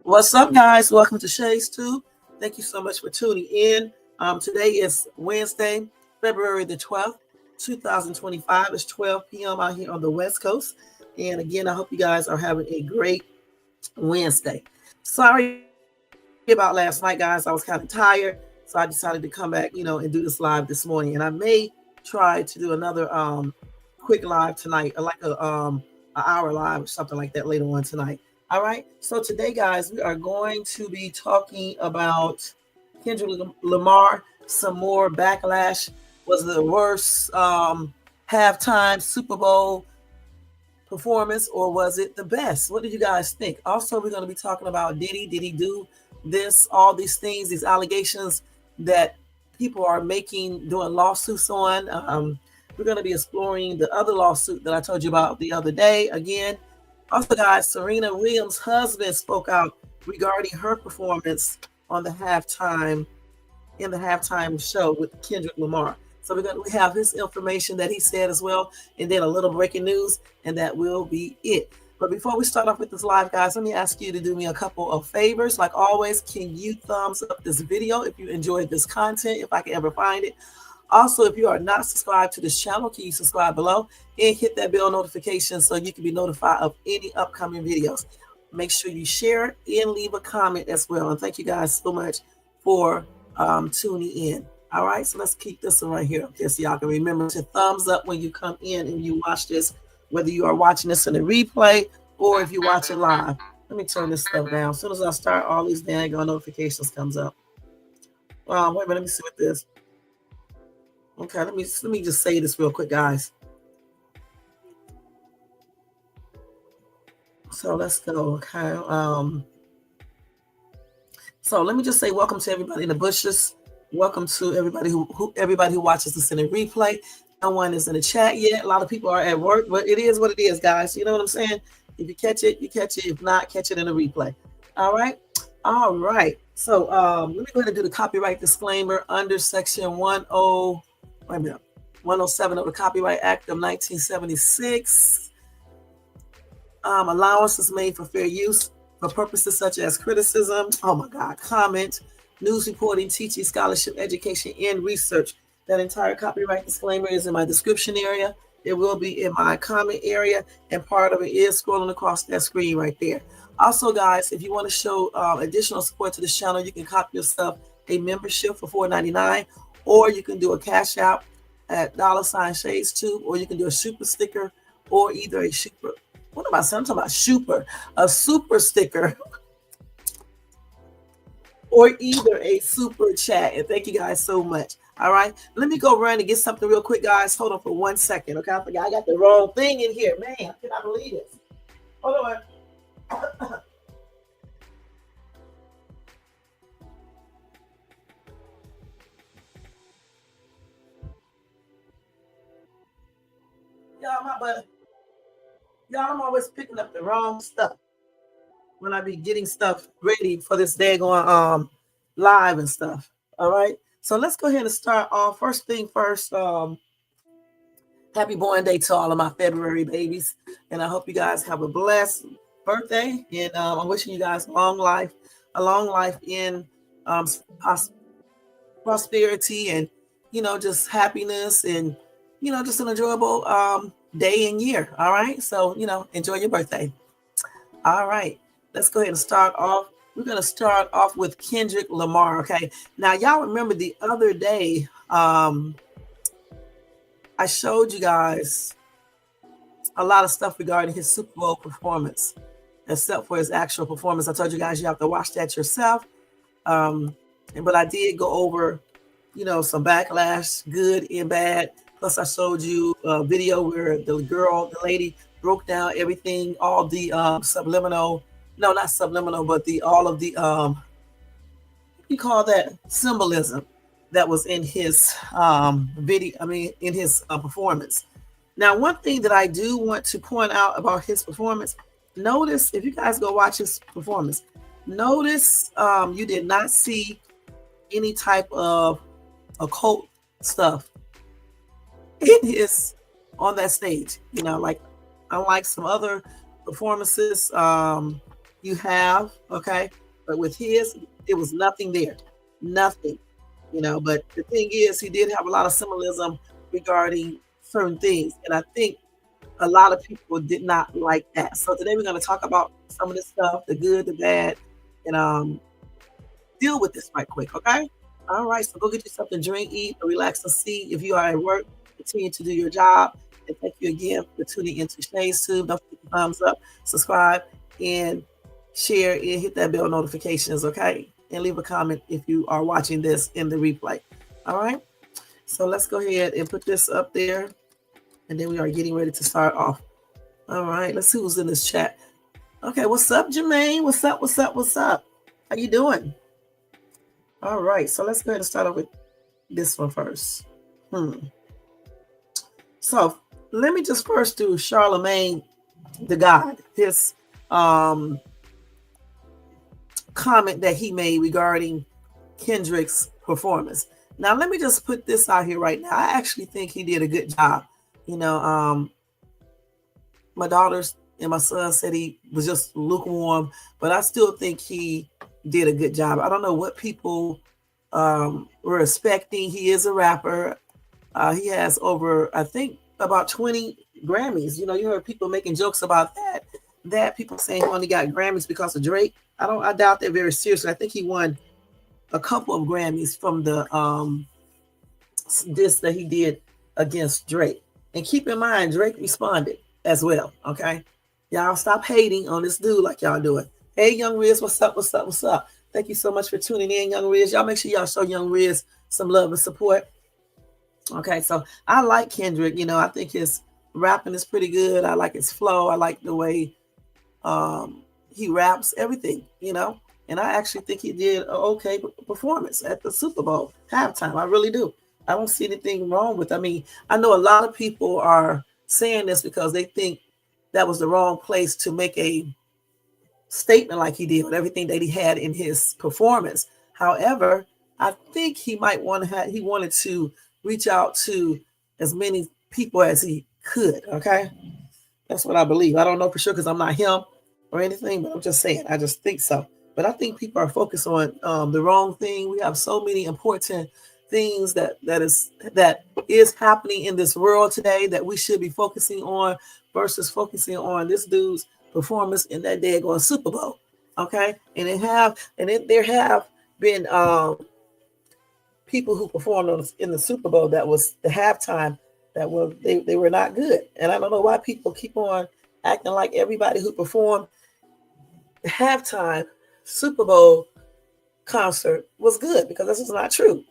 What's up, guys? Welcome to Shay's Tube. Thank you so much for tuning in. Today is Wednesday, February the 12th, 2025. It's 12 p.m. out here on the West Coast. And again, I hope you guys are having a great Wednesday. Sorry about last night, guys. I was kind of tired, so I decided to come back, and do this live this morning. And I may try to do another quick live tonight, like an hour live or something like that later on tonight. All right. So today, guys, we are going to be talking about Kendrick Lamar. Some more backlash. Was the worst halftime Super Bowl performance, or was it the best? What do you guys think? Also, we're going to be talking about Diddy. Did he do this? All these things, these allegations that people are making, doing lawsuits on. We're going to be exploring the other lawsuit that I told you about the other day. Again. Also, guys, Serena Williams' husband spoke out regarding her performance on the halftime show with Kendrick Lamar. So we have his information that he said as well, and then a little breaking news, and that will be it. But before we start off with this live, guys, let me ask you to do me a couple of favors. Like always, can you thumbs up this video if you enjoyed this content, if I can ever find it? Also, if you are not subscribed to this channel, can you subscribe below and hit that bell notification so you can be notified of any upcoming videos. Make sure you share and leave a comment as well. And thank you guys so much for tuning in. All right, so let's keep this one right here. Okay, so y'all can remember to thumbs up when you come in and you watch this, whether you are watching this in a replay or if you watch it live. Let me turn this stuff down. As soon as I start, all these dang notifications comes up. Wait a minute, let me see what this. Okay, let me just say this real quick, guys. So let's go. Okay. So let me just say welcome to everybody in the bushes. Welcome to everybody who watches this in a replay. No one is in the chat yet. A lot of people are at work, but it is what it is, guys. You know what I'm saying? If you catch it, you catch it. If not, catch it in a replay. All right. All right. So let me go ahead and do the copyright disclaimer under section 107 of the Copyright Act of 1976. Allowance is made for fair use for purposes such as criticism, comment, news reporting, teaching, scholarship, education, and research. That entire copyright disclaimer is in my description area. It will be in my comment area, and part of it is scrolling across that screen right there. Also, guys, if you want to show additional support to this channel, you can copy yourself a membership for $4.99. Or you can do a cash out at $ShadesTube, or you can do a super sticker, or either a super. What am I saying? I'm talking about a super sticker, or either a super chat. And thank you guys so much. All right, let me go run and get something real quick, guys. Hold on for 1 second. Okay, I forgot I got the wrong thing in here. Man, I cannot believe this. Hold on. Y'all, I'm always picking up the wrong stuff when I be getting stuff ready for this daggone live and stuff. All right. So let's go ahead and start off. First thing first, happy born day to all of my February babies. And I hope you guys have a blessed birthday. And I'm wishing you guys a long life in prosperity and, just happiness and, just an enjoyable day and year. All right. So, enjoy your birthday. All right. Let's go ahead and start off. We're going to start off with Kendrick Lamar. Okay. Now, y'all remember the other day, I showed you guys a lot of stuff regarding his Super Bowl performance, except for his actual performance. I told you guys you have to watch that yourself. But I did go over, some backlash, good and bad. Plus, I showed you a video where the lady broke down everything, all the subliminal, no, not subliminal, but all of the, what do you call that, symbolism that was in his in his performance. Now, one thing that I do want to point out about his performance, notice, if you guys go watch his performance, notice you did not see any type of occult stuff on that stage, like unlike some other performances, you have, okay? But with his, it was nothing there. Nothing, But the thing is, he did have a lot of symbolism regarding certain things. And I think a lot of people did not like that. So today we're going to talk about some of this stuff, the good, the bad, and deal with this right quick, okay? All right, so go get you something to drink, eat, or relax and see. If you are at work, continue to do your job. And thank you again for tuning into Shay's Tube. Don't forget to thumbs up, subscribe, and share, and hit that bell notifications, okay? And leave a comment if you are watching this in the replay. All right, so let's go ahead and put this up there, and then we are getting ready to start off. All right, let's see who's in this chat. Okay, what's up, Jermaine? What's up? What's up? What's up? How you doing? All right, so let's go ahead and start off with this one first. So let me just first do Charlemagne the God, his comment that he made regarding Kendrick's performance. Now, let me just put this out here right now. I actually think he did a good job. My daughters and my son said he was just lukewarm, but I still think he did a good job. I don't know what people were expecting. He is a rapper. He has over, I think, about 20 Grammys. You heard people making jokes about that people saying he only got Grammys because of Drake. I doubt that very seriously. I think he won a couple of Grammys from the disc that he did against Drake. And keep in mind, Drake responded as well. Okay, y'all stop hating on this dude like y'all doing. Hey, Young Riz, what's up? What's up? What's up? Thank you so much for tuning in, Young Riz. Y'all make sure y'all show Young Riz some love and support. Okay, so I like Kendrick. I think his rapping is pretty good. I like his flow. I like the way he raps, everything, And I actually think he did an okay performance at the Super Bowl halftime. I really do. I don't see anything wrong with it. I mean, I know a lot of people are saying this because they think that was the wrong place to make a statement like he did with everything that he had in his performance. However, I think he wanted to reach out to as many people as he could. Okay, that's what I believe. I don't know for sure because I'm not him or anything, but I'm just saying. I just think so. But I think people are focused on the wrong thing. We have so many important things that is happening in this world today that we should be focusing on versus focusing on this dude's performance in that daggone Super Bowl. Okay, and there have been people who performed in the Super Bowl that was the halftime that they were not good, and I don't know why people keep on acting like everybody who performed the halftime Super Bowl concert was good, because this is not true.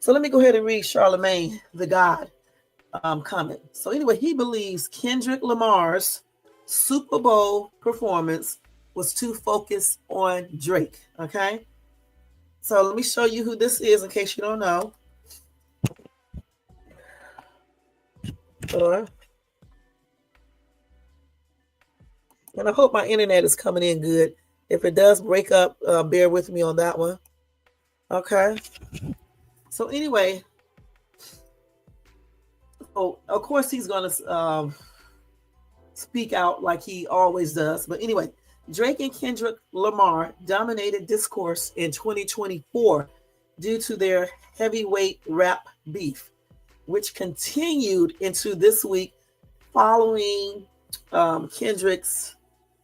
So let me go ahead and read Charlemagne the God comment. So anyway, he believes Kendrick Lamar's Super Bowl performance was too focused on Drake. Okay, so let me show you who this is in case you don't know. Hold on. And I hope my internet is coming in good. If it does break up, bear with me on that one. Okay. So anyway, of course he's going to speak out like he always does. But anyway, Drake and Kendrick Lamar dominated discourse in 2024 due to their heavyweight rap beef, which continued into this week following Kendrick's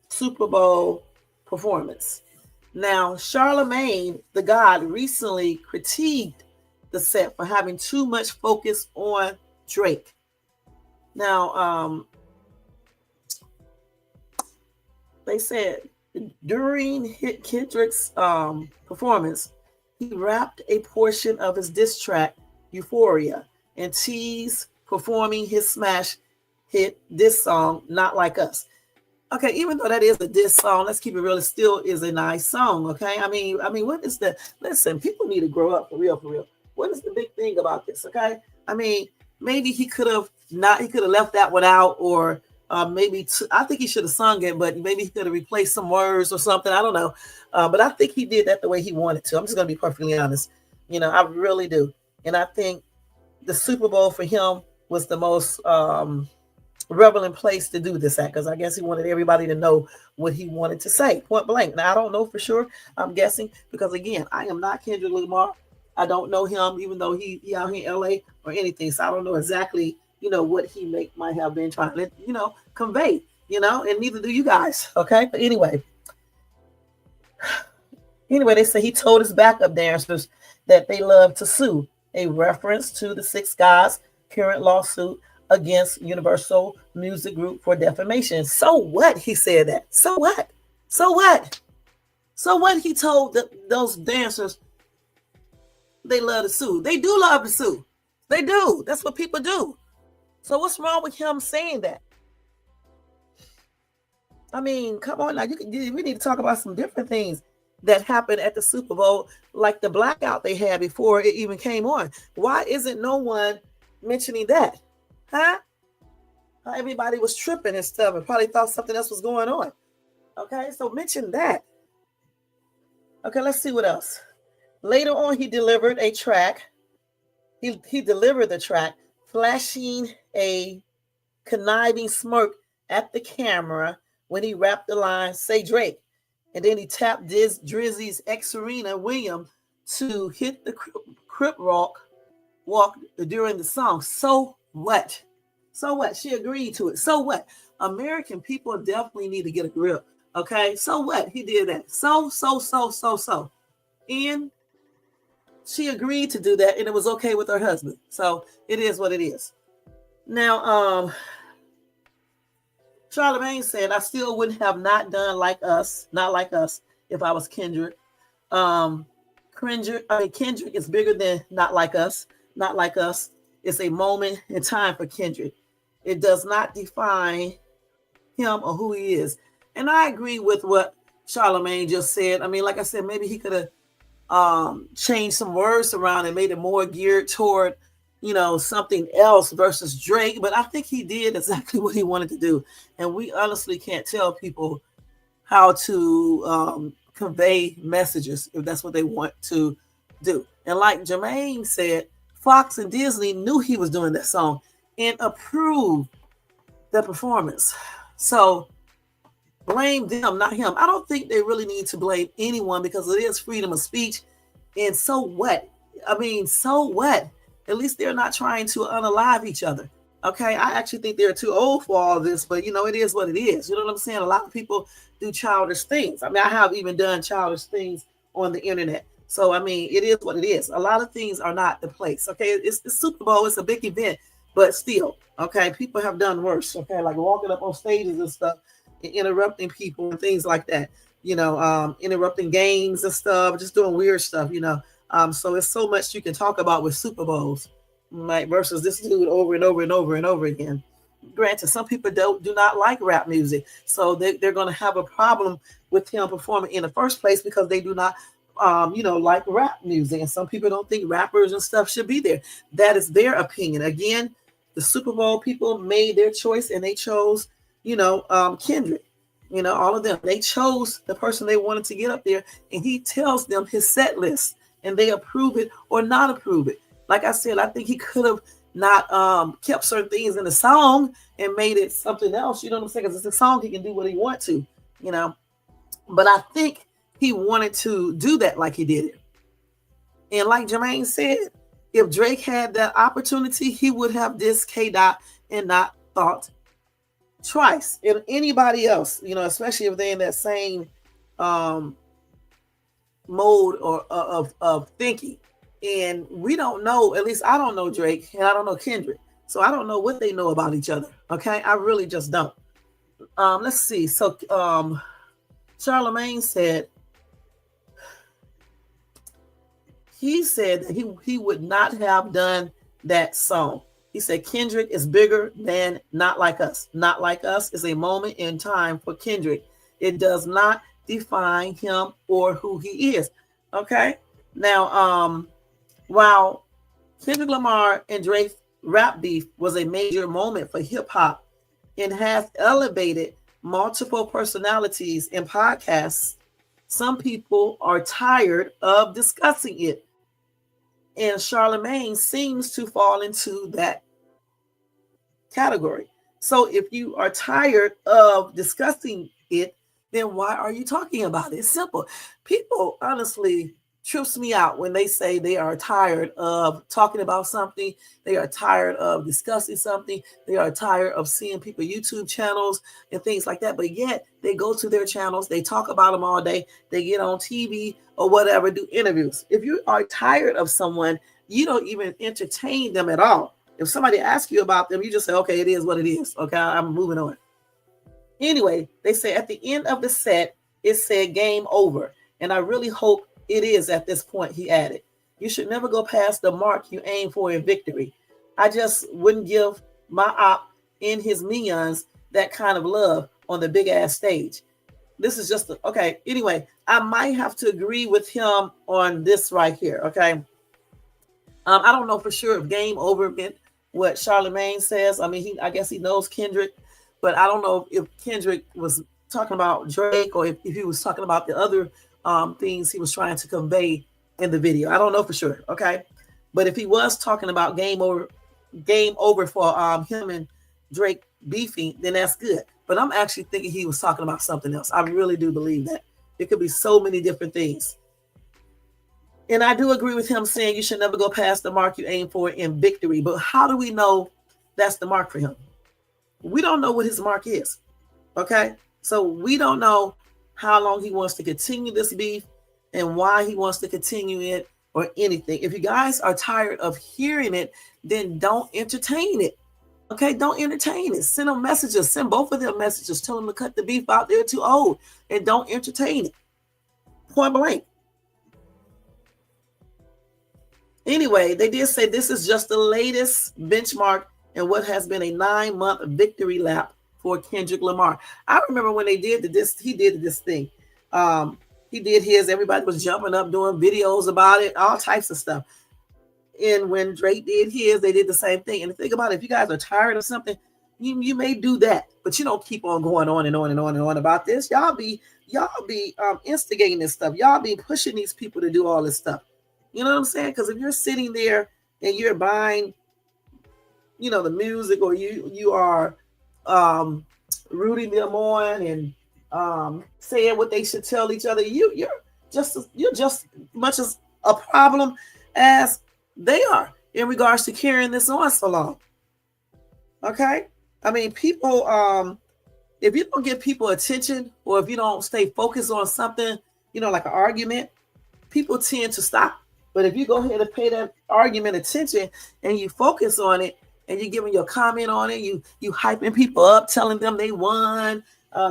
Super Bowl performance. Now, Charlemagne the God recently critiqued the set for having too much focus on Drake. Now, they said during Kendrick's performance, he rapped a portion of his diss track, Euphoria, and teased performing his smash hit diss song, Not Like Us. Okay, even though that is a diss song, let's keep it real, it still is a nice song, okay? I mean, what is the, listen, people need to grow up for real. What is the big thing about this, okay? I mean, maybe he could have left that one out, or I think he should have sung it, but maybe he could have replaced some words or something, I don't know. But I think he did that the way he wanted to. I'm just going to be perfectly honest. I really do. And I think the Super Bowl for him was the most relevant place to do this at, because I guess he wanted everybody to know what he wanted to say, point blank. Now, I don't know for sure. I'm guessing because, again, I am not Kendrick Lamar. I don't know him, even though he out here in LA or anything. So I don't know exactly, what he might have been trying to, convey, and neither do you guys. Okay. But anyway, they say he told his backup dancers that they love to sue, a reference to the Six Guys' current lawsuit against Universal Music Group for defamation. So what? He said that. So what? So what? So what? He told those dancers they love to sue. They do love to sue. They do. That's what people do. So what's wrong with him saying that? I mean, come on now. We need to talk about some different things that happened at the Super Bowl, like the blackout they had before it even came on. Why isn't no one mentioning that? Huh? Everybody was tripping and stuff and probably thought something else was going on. Okay, so mention that. Okay, let's see what else. Later on, he delivered a track. He delivered the track, flashing a conniving smirk at the camera when he rapped the line, "Say Drake." And then he tapped Drizzy's ex Serena Williams to hit the crip walk during the song. So what? So what? She agreed to it. So what? American people definitely need to get a grip. Okay. So what? He did that. So. And she agreed to do that, and it was okay with her husband. So it is what it is. Now, Charlamagne said, "I still wouldn't have not like us, if I was Kendrick. Kendrick is bigger than not like us. Not like us. It's a moment in time for Kendrick. It does not define him or who he is." And I agree with what Charlamagne just said. I mean, like I said, maybe he could have changed some words around and made it more geared toward, something else versus Drake. But I think he did exactly what he wanted to do. And we honestly can't tell people how to convey messages if that's what they want to do. And like Jermaine said, Fox and Disney knew he was doing that song and approved the performance. So blame them, not him. I don't think they really need to blame anyone because it is freedom of speech. And so what? I mean, so what? At least they're not trying to unalive each other. Okay, I actually think they're too old for all this, but it is what it is. You know what I'm saying? A lot of people do childish things. I mean, I have even done childish things on the internet. So, I mean, it is what it is. A lot of things are not the place. Okay, it's the Super Bowl. It's a big event, but still, okay, people have done worse. Okay, like walking up on stages and stuff, and interrupting people and things like that. Interrupting games and stuff, just doing weird stuff. So it's so much you can talk about with Super Bowls, like versus this dude over and over and over and over again. Granted, some people do not like rap music, so they're going to have a problem with him performing in the first place because they do not, like rap music. And some people don't think rappers and stuff should be there. That is their opinion. Again, the Super Bowl people made their choice and they chose, Kendrick. All of them. They chose the person they wanted to get up there, and he tells them his set list, and they approve it or not approve it. Like I said, I think he could have not kept certain things in the song and made it something else. You know what I'm saying? Because it's a song, he can do what he wants to, But I think he wanted to do that like he did it. And like Jermaine said, if Drake had that opportunity, he would have dissed K-Dot and not thought twice. And anybody else, especially if they're in that same mode or of thinking. And we don't know, at least I don't know Drake and I don't know Kendrick. So I don't know what they know about each other. Okay. I really just don't. Let's see. So Charlamagne said, he said that he would not have done that song. He said Kendrick is bigger than Not Like Us. Not Like Us is a moment in time for Kendrick. It does not define him or who he is. Okay. Now, while Kendrick Lamar and Drake's rap beef was a major moment for hip hop and has elevated multiple personalities in podcasts, some people are tired of discussing it. And Charlamagne seems to fall into that category. So if you are tired of discussing it, then why are you talking about it? It's simple. People honestly trips me out when they say they are tired of talking about something. They are tired of discussing something. They are tired of seeing people YouTube channels and things like that. But yet they go to their channels, they talk about them all day, they get on TV or whatever, do interviews. If you are tired of someone, you don't even entertain them at all. If somebody asks you about them, you just say, okay, it is what it is. Okay, I'm moving on. Anyway, they say at the end of the set, it said game over. And I really hope it is at this point, he added. You should never go past the mark you aim for in victory. I just wouldn't give my op and his minions that kind of love on the big ass stage. This is just, okay. Anyway, I might have to agree with him on this right here. Okay. I don't know for sure if game over meant what Charlemagne says. I mean, I guess he knows Kendrick, but I don't know if Kendrick was talking about Drake or if he was talking about the other things he was trying to convey in the video. I don't know for sure. Okay. But if he was talking about game over for him and Drake beefing, then that's good. But I'm actually thinking he was talking about something else. I really do believe that. It could be so many different things. And I do agree with him saying you should never go past the mark you aim for in victory. But how do we know that's the mark for him? We don't know what his mark is. Okay. So we don't know how long he wants to continue this beef and why he wants to continue it or anything. If you guys are tired of hearing it, then don't entertain it. Okay. Don't entertain it. Send them messages. Send both of them messages. Tell them to cut the beef out. They're too old and don't entertain it. Point blank. Anyway, they did say this is just the latest benchmark in what has been a 9-month victory lap for Kendrick Lamar. I remember when they did this, he did this thing. He did his, everybody was jumping up, doing videos about it, all types of stuff. And when Drake did his, they did the same thing. And think about it, if you guys are tired of something, you may do that, but you don't keep on going on and on and on and on about this. Y'all be instigating this stuff. Y'all be pushing these people to do all this stuff. You know what I'm saying? Because if you're sitting there and you're buying, the music, or you are rooting them on and saying what they should tell each other, you're just much as a problem as they are in regards to carrying this on so long. Okay, I mean, people, if you don't give people attention, or if you don't stay focused on something, like an argument, people tend to stop. But if you go ahead and pay that argument attention and you focus on it and you're giving your comment on it, you hyping people up, telling them they won,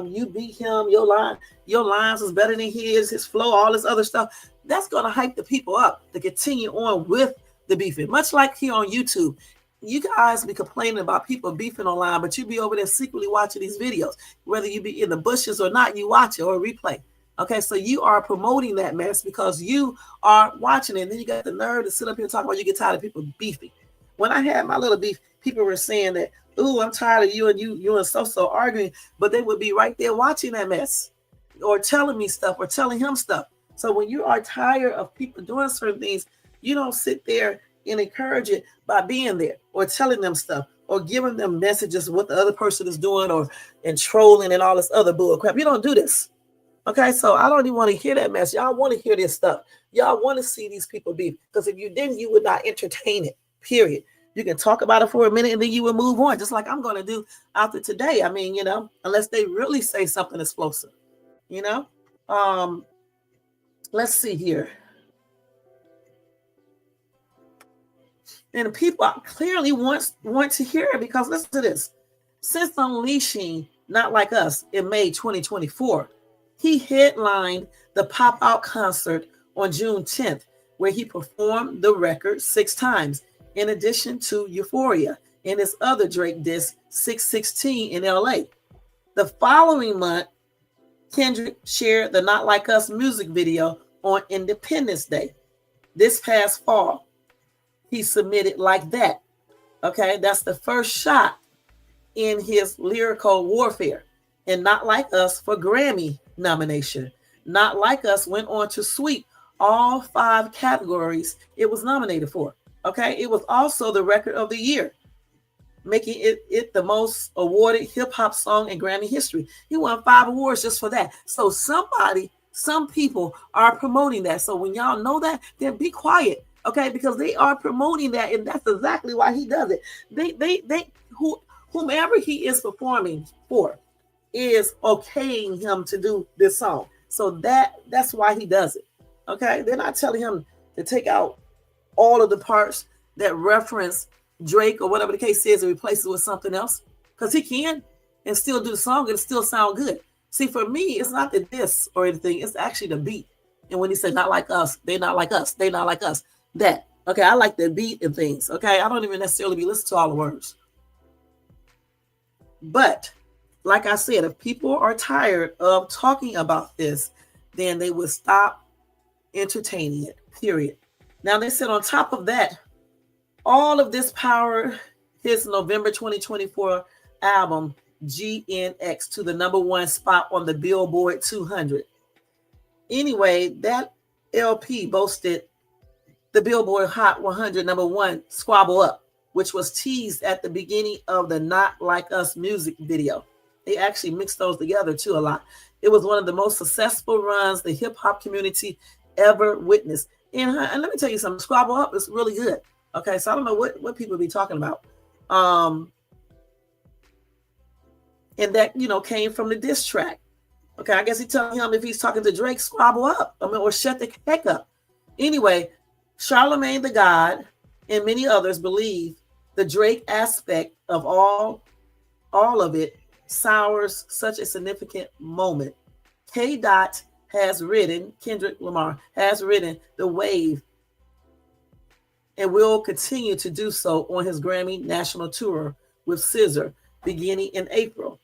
you beat him, your lines was better than his flow, all this other stuff, that's going to hype the people up to continue on with the beefing. Much like here on YouTube, you guys be complaining about people beefing online, but you be over there secretly watching these videos. Whether you be in the bushes or not, you watch it or replay. Okay, so you are promoting that mess because you are watching it. And then you got the nerve to sit up here and talk about you get tired of people beefing. When I had my little beef, people were saying that, ooh, I'm tired of you and so arguing, but they would be right there watching that mess or telling me stuff or telling him stuff. So when you are tired of people doing certain things, you don't sit there and encourage it by being there or telling them stuff or giving them messages of what the other person is doing and trolling and all this other bull crap. You don't do this. Okay, so I don't even want to hear that mess. Y'all want to hear this stuff. Y'all want to see these people beef. Because if you didn't, you would not entertain it, period. You can talk about it for a minute and then you will move on, just like I'm going to do after today. I mean, unless they really say something explosive, Let's see here. And people clearly want to hear it because listen to this. Since unleashing Not Like Us in May 2024, he headlined the pop-out concert on June 10th, where he performed the record 6 times, in addition to Euphoria and his other Drake disc, 616 in LA. The following month, Kendrick shared the Not Like Us music video on Independence Day. This past fall, he submitted Like That. Okay, that's the first shot in his lyrical warfare. And Not Like Us for Grammy nomination. Not Like Us went on to sweep all 5 categories it was nominated for. Okay, it was also the record of the year. making it the most awarded hip hop song in Grammy history. He won 5 awards just for that. So some people are promoting that. So when y'all know that, then be quiet, okay? Because they are promoting that, and that's exactly why he does it. Whomever he is performing for is okaying him to do this song. So that's why he does it. Okay, they're not telling him to take out all of the parts that reference Drake or whatever the case is and replace it with something else, because he can and still do the song and still sound good. See, for me, it's not the diss or anything, it's actually the beat. And when he said not like us, they not like us, they not like us, that, okay, I like the beat and things, okay? I don't even necessarily be listening to all the words. But like I said, if people are tired of talking about this, then they would stop entertaining it, period. Now, they said on top of that, all of this powered his November 2024 album, GNX, to the #1 spot on the Billboard 200. Anyway, that LP boasted the Billboard Hot 100 #1 Squabble Up, which was teased at the beginning of the Not Like Us music video. They actually mixed those together too a lot. It was one of the most successful runs the hip hop community ever witnessed. And let me tell you something, Squabble Up is really good. Okay, so I don't know what people be talking about. And that, came from the diss track. Okay, I guess he's telling him if he's talking to Drake, squabble up. or shut the heck up. Anyway, Charlemagne the God and many others believe the Drake aspect of all of it sours such a significant moment. Kendrick Lamar has ridden the wave and will continue to do so on his Grammy National Tour with SZA beginning in April.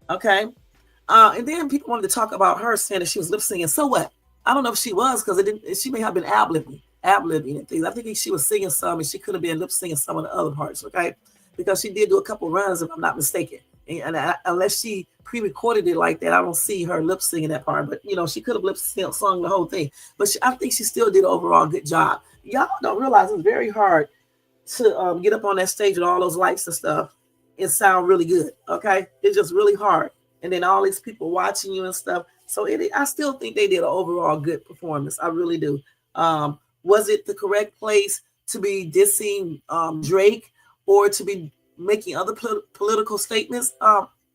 Okay. And then people wanted to talk about her saying that she was lip singing. So what? I don't know if she was, because she may have been ad-libbing and things. I think she was singing some, and she could have been lip singing some of the other parts, okay? Because she did do a couple runs, if I'm not mistaken. And unless she pre-recorded it like that, I don't see her lip singing that part. But she could have lip sung the whole thing. But I think she still did an overall good job. Y'all don't realize it's very hard to get up on that stage with all those lights and stuff and sound really good. Okay, it's just really hard. And then all these people watching you and stuff. So I still think they did an overall good performance. I really do. Was it the correct place to be dissing Drake or to be making other political statements?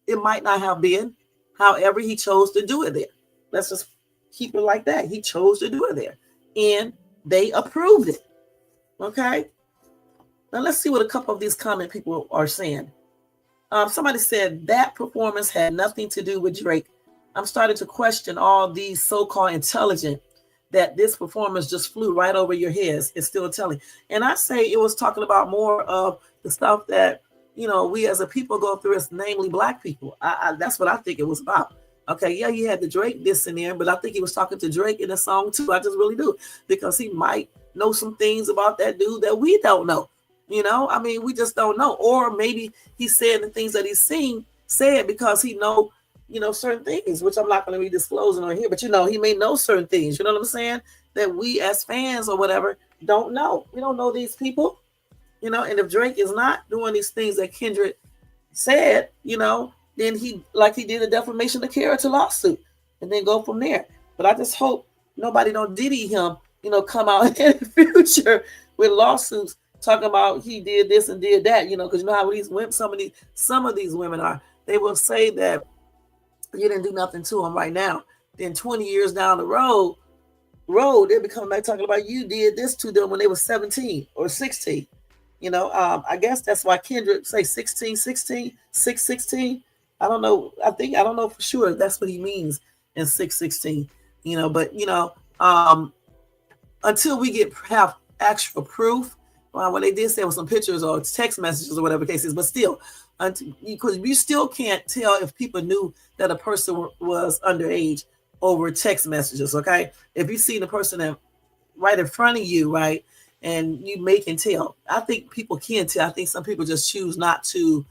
It might not have been. However, he chose to do it there. Let's just keep it like that. He chose to do it there. And they approved it. Okay? Now let's see what a couple of these comment people are saying. Somebody said that performance had nothing to do with Drake. I'm starting to question all these so-called intelligent that this performance just flew right over your heads. It's still telling. And I say it was talking about more of the stuff that, we as a people go through, as namely Black people. That's what I think it was about. Okay, yeah, he had the Drake diss in there, but I think he was talking to Drake in the song too. I just really do, because he might know some things about that dude that we don't know. We just don't know. Or maybe he's saying the things that he's said because he know, certain things, which I'm not going to be disclosing on here, but he may know certain things, you know what I'm saying, that we as fans or whatever don't know. We don't know these people, and if Drake is not doing these things that Kendrick said, then he did a defamation of character lawsuit and then go from there. But I just hope nobody don't Diddy him, come out in the future with lawsuits talking about he did this and did that, because how these women, some of these women are, they will say that you didn't do nothing to them right now. Then 20 years down the road, they'll be coming back talking about you did this to them when they were 17 or 16. I guess that's why Kendrick say 616. I don't know. I don't know for sure if that's what he means in 616, but until we have actual proof. What they did say was some pictures or text messages or whatever the case is, but still, because you still can't tell if people knew that a person was underage over text messages. Okay, if you see the person right in front of you, right, and you can tell. I think people can tell. I think some people just choose not to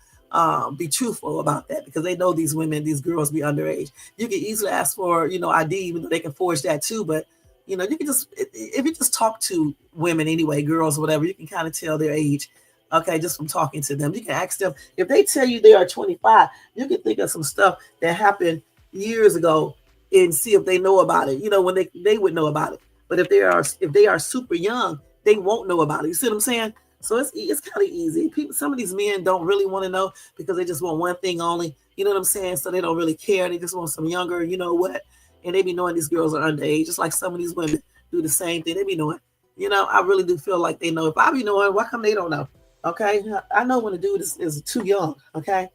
be truthful about that because they know these women, these girls be underage. You can easily ask for ID, even though they can forge that too, but You know, you can just, if you just talk to women anyway, girls, whatever, you can kind of tell their age. Okay, just from talking to them. You can ask them, if they tell you they are 25, you can think of some stuff that happened years ago and see if they know about it. You know, when they would know about it. But if they are super young, they won't know about it. You see what I'm saying? So it's kind of easy. People, some of these men don't really want to know because they just want one thing only. You know what I'm saying? So they don't really care. They just want some younger, you know what? And they be knowing these girls are underage, just like some of these women do the same thing. They be knowing. You know, I really do feel like they know. If I be knowing, why come they don't know? Okay, I know when a dude is too young. Okay,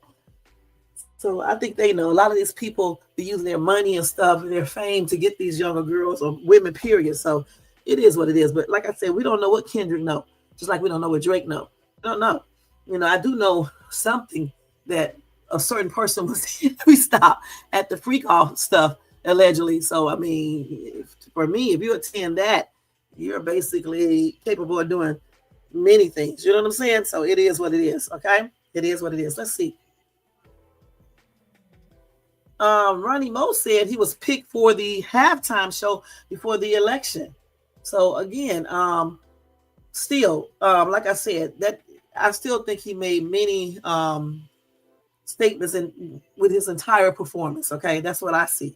so I think they know. A lot of these people be using their money and stuff and their fame to get these younger girls or women, period. So it is what it is. But like I said, we don't know what Kendrick know, just like we don't know what Drake know. We don't know. You know, I do know something that a certain person was. We stop at the freak off stuff allegedly. So I mean, for me, if you attend that, you're basically capable of doing many things. You know what I'm saying? So it is what it is. Okay, it is what it is. Let's see. Ronnie Mo said he was picked for the halftime show before the election. So again, still, like I said, that I still think he made many statements with his entire performance. Okay, that's what I see.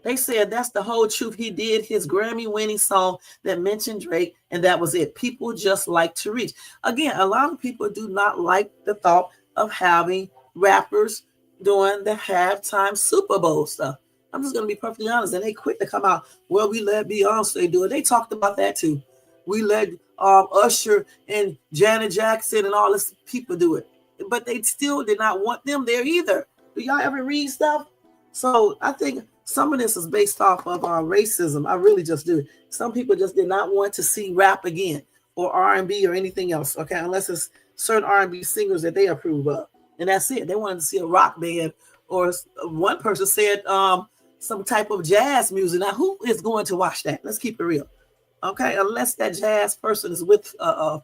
They said that's the whole truth. He did his Grammy-winning song that mentioned Drake, and that was it. People just like to reach. Again, a lot of people do not like the thought of having rappers doing the halftime Super Bowl stuff. I'm just going to be perfectly honest. And they quick to come out, well, we let Beyonce do it. They talked about that too. We let Usher and Janet Jackson and all this people do it. But they still did not want them there either. Do y'all ever read stuff? So I think some of this is based off of racism. I really just do. Some people just did not want to see rap again or R&B or anything else, okay, unless it's certain R&B singers that they approve of. And that's it. They wanted to see a rock band, or one person said some type of jazz music. Now, who is going to watch that? Let's keep it real, okay, unless that jazz person is with a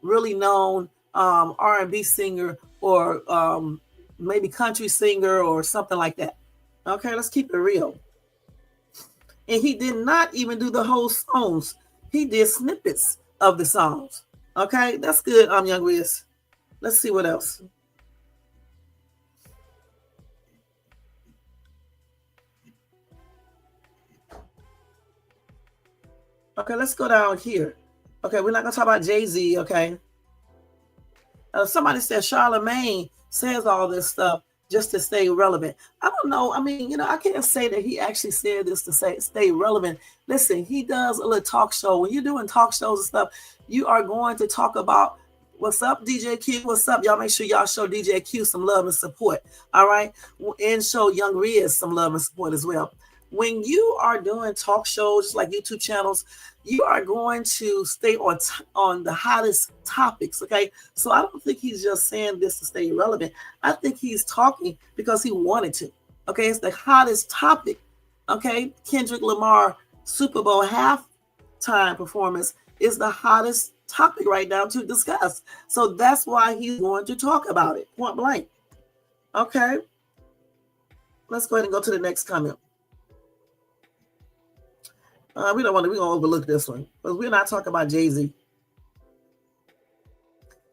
really known R&B singer or maybe country singer or something like that. Okay, let's keep it real. And he did not even do the whole songs. He did snippets of the songs. Okay, that's good, Young Wiz. Let's see what else. Okay, let's go down here. Okay, we're not going to talk about Jay-Z, okay? Somebody said Charlemagne says all this stuff just to stay relevant. I don't know. I mean, you know, I can't say that he actually said this to stay relevant. Listen, he does a little talk show. When you're doing talk shows and stuff, you are going to talk about what's up, DJ Q. What's up? Y'all make sure y'all show DJ Q some love and support. All right. And show Young Riz some love and support as well. When you are doing talk shows like YouTube channels, you are going to stay on the hottest topics, okay? So I don't think he's just saying this to stay relevant. I think he's talking because he wanted to, okay? It's the hottest topic, okay? Kendrick Lamar Superbowl halftime performance is the hottest topic right now to discuss. So that's why he's going to talk about it, point blank, okay? Let's go ahead and go to the next comment. We're going to overlook this one because we're not talking about Jay-Z.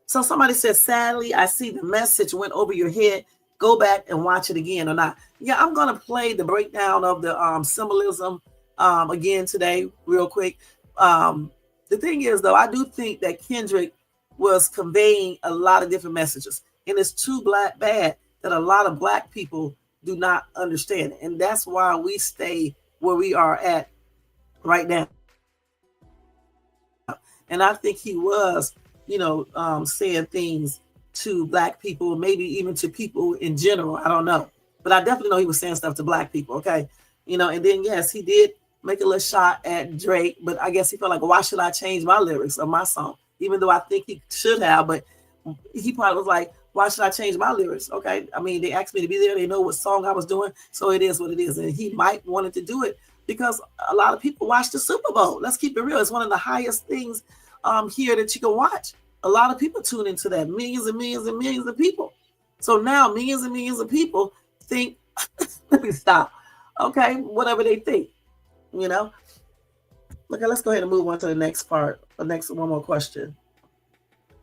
So somebody said, sadly, I see the message went over your head. Go back and watch it again or not. Yeah, I'm going to play the breakdown of the symbolism again today real quick. The thing is, though, I do think that Kendrick was conveying a lot of different messages. And it's too bad that a lot of Black people do not understand it. And that's why we stay where we are at right now. And I think he was, saying things to Black people, maybe even to people in general. I don't know. But I definitely know he was saying stuff to Black people, okay? And then, yes, he did make a little shot at Drake, but I guess he felt like, why should I change my lyrics of my song? Even though I think he should have, but he probably was like, why should I change my lyrics? Okay, I mean, they asked me to be there. They know what song I was doing, so it is what it is. And he might wanted to do it because a lot of people watch the Super Bowl. Let's keep it real. It's one of the highest things here that you can watch. A lot of people tune into that, millions and millions and millions of people. So now millions and millions of people think Let me stop. Okay, whatever they think, you know. Okay, let's go ahead and move on to the next part. The next one more question.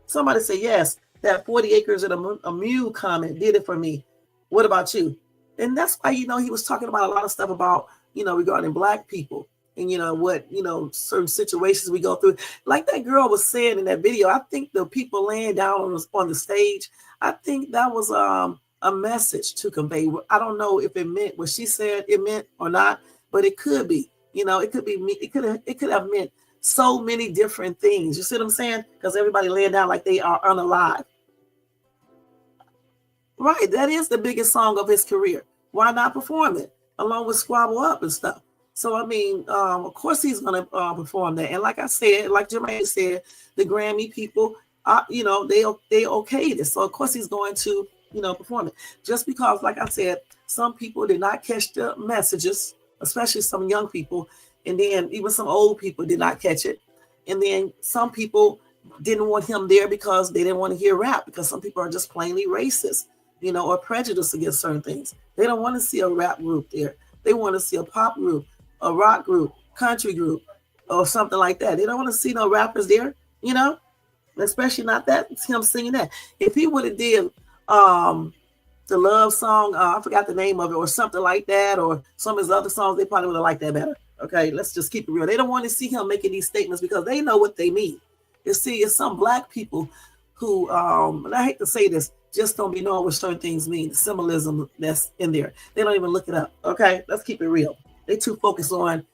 Somebody said, yes, that 40 acres and a mule comment did it for me. What about you? And that's why, he was talking about a lot of stuff about, regarding Black people and, what, certain situations we go through. Like that girl was saying in that video, I think the people laying down on the stage, I think that was a message to convey. I don't know if it meant what she said it meant or not, but it could be. It could be me. It could have meant so many different things. You see what I'm saying? Because everybody laying down like they are unalive. Right. That is the biggest song of his career. Why not perform it along with Squabble Up and stuff? So, I mean, of course he's going to perform that. And like I said, like Jermaine said, the Grammy people, they okayed it. So, of course, he's going to, perform it. Just because, like I said, some people did not catch the messages, especially some young people. And then even some old people did not catch it. And then some people didn't want him there because they didn't want to hear rap, because some people are just plainly racist, or prejudiced against certain things. They don't want to see a rap group there. They want to see a pop group, a rock group, country group, or something like that. They don't want to see no rappers there, especially not that. It's him singing that. If he would have did the love song, I forgot the name of it, or something like that, or some of his other songs, they probably would have liked that better. Okay, let's just keep it real. They don't want to see him making these statements because they know what they mean. You see, it's some Black people who, and I hate to say this, just don't be knowing what certain things mean, the symbolism that's in there. They don't even look it up. Okay, let's keep it real. They too focused on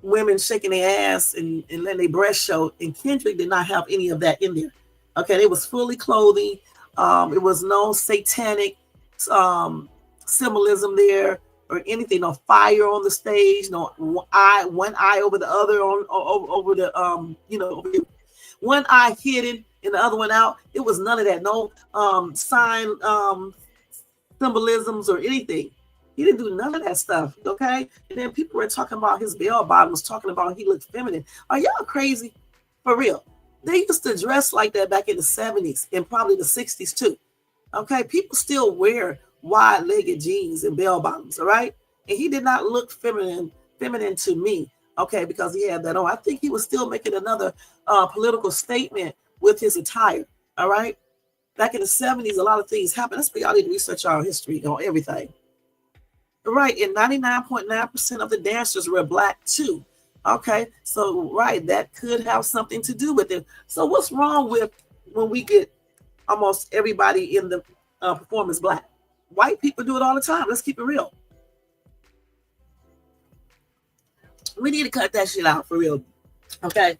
women shaking their ass and letting their breasts show. And Kendrick did not have any of that in there. Okay, they was fully clothing. It was no satanic symbolism there or anything. No fire on the stage. No one eye over the other over the over one eye hidden and the other one out. It was none of that. No sign symbolisms or anything. He didn't do none of that stuff. Okay. And then people were talking about his bell bottoms, talking about he looked feminine. Are y'all crazy? For real. They used to dress like that back in the 70s and probably the 60s too. Okay. People still wear wide-legged jeans and bell bottoms. All right. And he did not look feminine to me. Okay. Because he had that on. I think he was still making another political statement with his attire. All right. Back in the 70s, a lot of things happened. That's why y'all need to research our history on everything. Right. And 99.9% of the dancers were Black too. Okay. So, right. That could have something to do with it. So what's wrong with when we get almost everybody in the performance Black? White people do it all the time. Let's keep it real. We need to cut that shit out for real. Okay.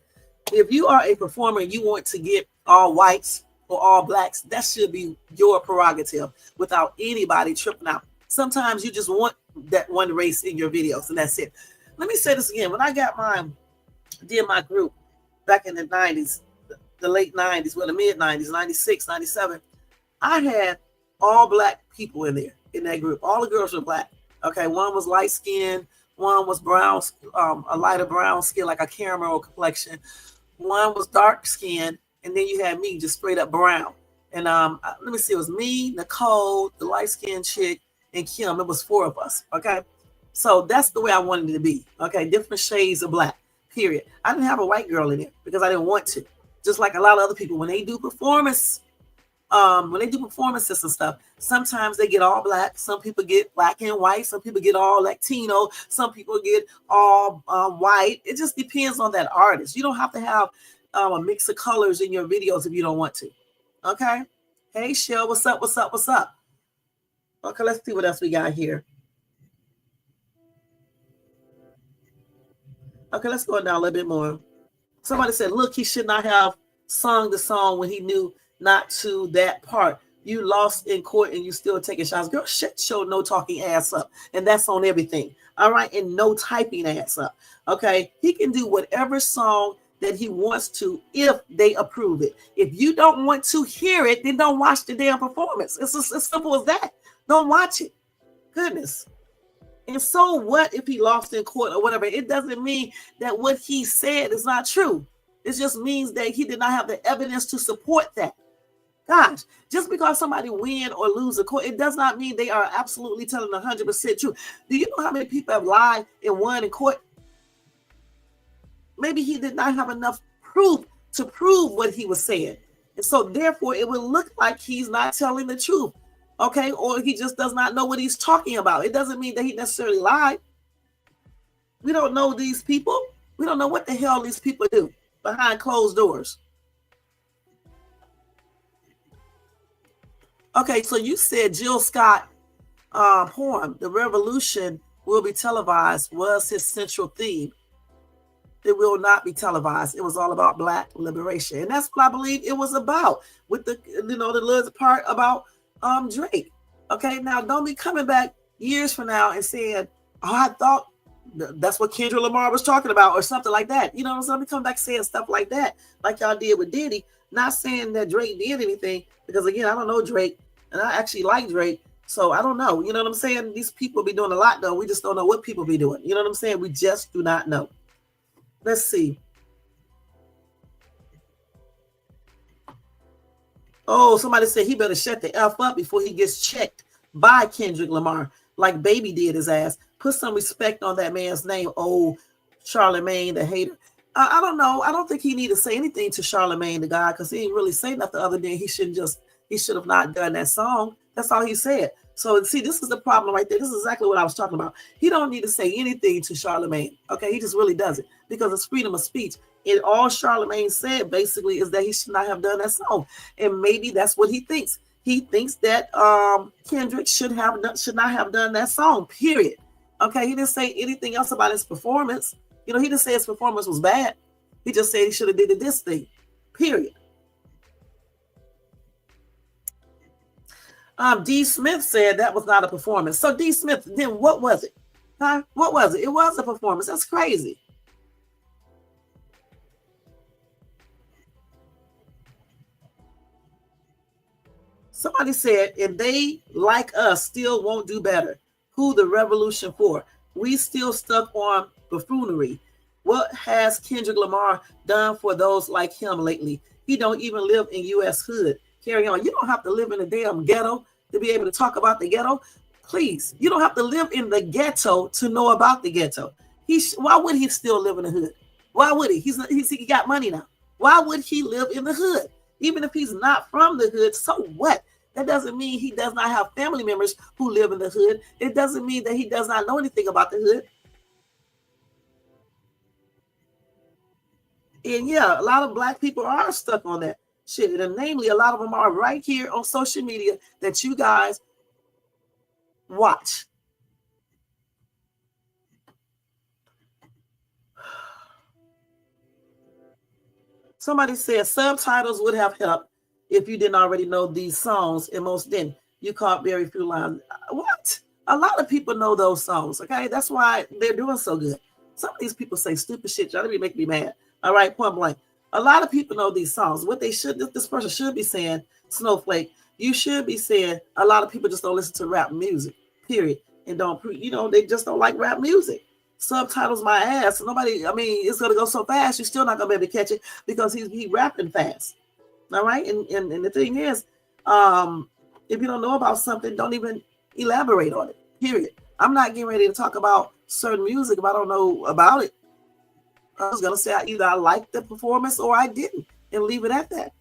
If you are a performer and you want to get all whites or all Blacks, that should be your prerogative without anybody tripping out. Sometimes you just want that one race in your videos and that's it. Let me say this again. When I did my group back in the 90s, the late 90s, well, the mid 90s, 96, 97, I had all Black people in there, in that group. All the girls were Black. Okay. One was light skinned. One was brown, a lighter brown skin, like a caramel complexion. One was dark skinned. And then you had me just straight up brown. And let me see, it was me, Nicole, the light skinned chick, and Kim. It was 4 of us. Okay. So that's the way I wanted it to be. Okay. Different shades of Black, period. I didn't have a white girl in there because I didn't want to. Just like a lot of other people, when they do performances and stuff, sometimes they get all Black. Some people get Black and white. Some people get all Latino. Some people get all white. It just depends on that artist. You don't have to have a mix of colors in your videos if you don't want to. Okay. Hey, Shell, what's up? What's up? What's up? Okay, let's see what else we got here. Okay, let's go down a little bit more. Somebody said, look, he should not have sung the song when he knew not to that part. You lost in court and you still taking shots. Girl, shut your no talking ass up. And that's on everything. All right. And no typing ass up. Okay. He can do whatever song that he wants to if they approve it. If you don't want to hear it, then don't watch the damn performance. It's as simple as that. Don't watch it. Goodness. And so what if he lost in court or whatever? It doesn't mean that what he said is not true. It just means that he did not have the evidence to support that. Gosh, just because somebody win or lose a court, it does not mean they are absolutely telling 100% truth. Do you know how many people have lied and won in court? Maybe he did not have enough proof to prove what he was saying. And so therefore it would look like he's not telling the truth. Okay, or he just does not know what he's talking about. It doesn't mean that he necessarily lied. We don't know these people. We don't know what the hell these people do behind closed doors. Okay, so you said Jill Scott poem, "The Revolution Will Be Televised," was his central theme. It will not be televised. It was all about Black liberation. And that's what I believe it was about, with the, the little part about Drake. Okay, now don't be coming back years from now and saying, "Oh, I thought that's what Kendrick Lamar was talking about," or something like that. You know what I'm saying? Don't be coming back saying stuff like that, like y'all did with Diddy. Not saying that Drake did anything, because again, I don't know Drake, and I actually like Drake, so I don't know. You know what I'm saying? These people be doing a lot, though. We just don't know what people be doing. You know what I'm saying? We just do not know. Let's see. Oh, somebody said he better shut the F up before he gets checked by Kendrick Lamar, like Baby did his ass. Put some respect on that man's name. Oh, Charlemagne, the hater. I don't know. I don't think he need to say anything to Charlemagne, the guy, because he didn't really say nothing other than he should have not done that song. That's all he said. So see, this is the problem right there. This is exactly what I was talking about. He don't need to say anything to Charlemagne. Okay, he just really doesn't, because it's freedom of speech. And all Charlemagne said basically is that he should not have done that song. And maybe that's what he thinks. He thinks that Kendrick should not have done that song, period. Okay, he didn't say anything else about his performance. He didn't say his performance was bad. He just said he should have did this thing, period. D. Smith said that was not a performance. So D. Smith, then what was it? Huh? What was it? It was a performance. That's crazy. Somebody said, and they, like us, still won't do better. Who the revolution for? We still stuck on buffoonery. What has Kendrick Lamar done for those like him lately? He don't even live in U.S. hood. Carry on. You don't have to live in a damn ghetto to be able to talk about the ghetto. Please, you don't have to live in the ghetto to know about the ghetto. Why would he still live in the hood? Why would he? He got money now. Why would he live in the hood? Even if he's not from the hood, so what? That doesn't mean he does not have family members who live in the hood. It doesn't mean that he does not know anything about the hood. And yeah, a lot of Black people are stuck on that shit. And namely, a lot of them are right here on social media that you guys watch. Somebody said subtitles would have helped if you didn't already know these songs, and most didn't. You caught very few lines. What? A lot of people know those songs, okay? That's why they're doing so good. Some of these people say stupid shit. Y'all be making me mad. All right, point blank. A lot of people know these songs. What this person should be saying, Snowflake, you should be saying a lot of people just don't listen to rap music, period. And they just don't like rap music. Subtitles my ass. It's going to go so fast, you're still not going to be able to catch it because he rapping fast. All right. And the thing is, if you don't know about something, don't even elaborate on it, period. I'm not getting ready to talk about certain music if I don't know about it. I was going to say either I liked the performance or I didn't, and leave it at that.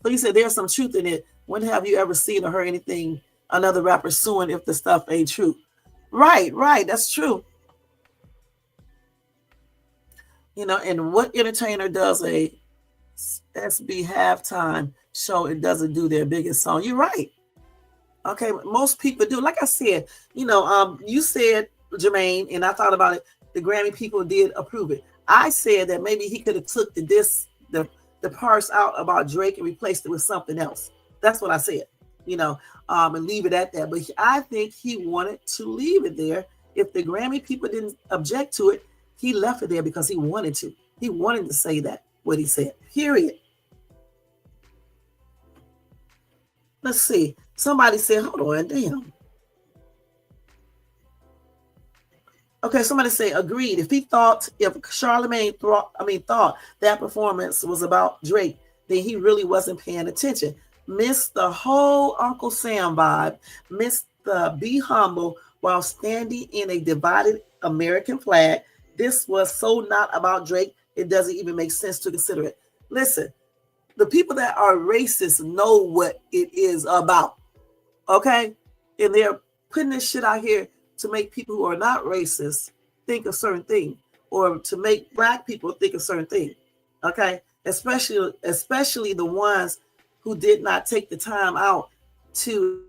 So you said there's some truth in it. When have you ever seen or heard anything another rapper suing if the stuff ain't true? Right. That's true. And what entertainer does a SB halftime show and doesn't do their biggest song? You're right. Okay, most people do. Like I said, you said, Jermaine, and I thought about it, the Grammy people did approve it. I said that maybe he could have took the parts out about Drake and replaced it with something else. That's what I said, and leave it at that. But I think he wanted to leave it there. If the Grammy people didn't object to it, he left it there because he wanted to. He wanted to say that, what he said, period. Let's see. Somebody said, hold on, damn. Okay, somebody say agreed. If Charlemagne thought that performance was about Drake, then he really wasn't paying attention. Missed the whole Uncle Sam vibe. Missed the be humble while standing in a divided American flag. This was so not about Drake, it doesn't even make sense to consider it. Listen, the people that are racist know what it is about, okay? And they're putting this shit out here to make people who are not racist think a certain thing, or to make black people think a certain thing, okay? Especially the ones who did not take the time out to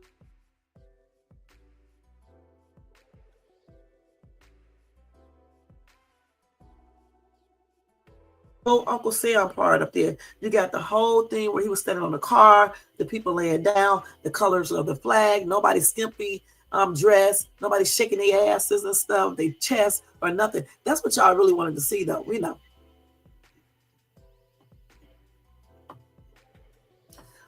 whole Uncle Sam part up there. You got the whole thing where he was standing on the car, the people laying down, the colors of the flag, nobody skimpy dress, nobody shaking their asses and stuff, their chest or nothing. That's what y'all really wanted to see, though. We know.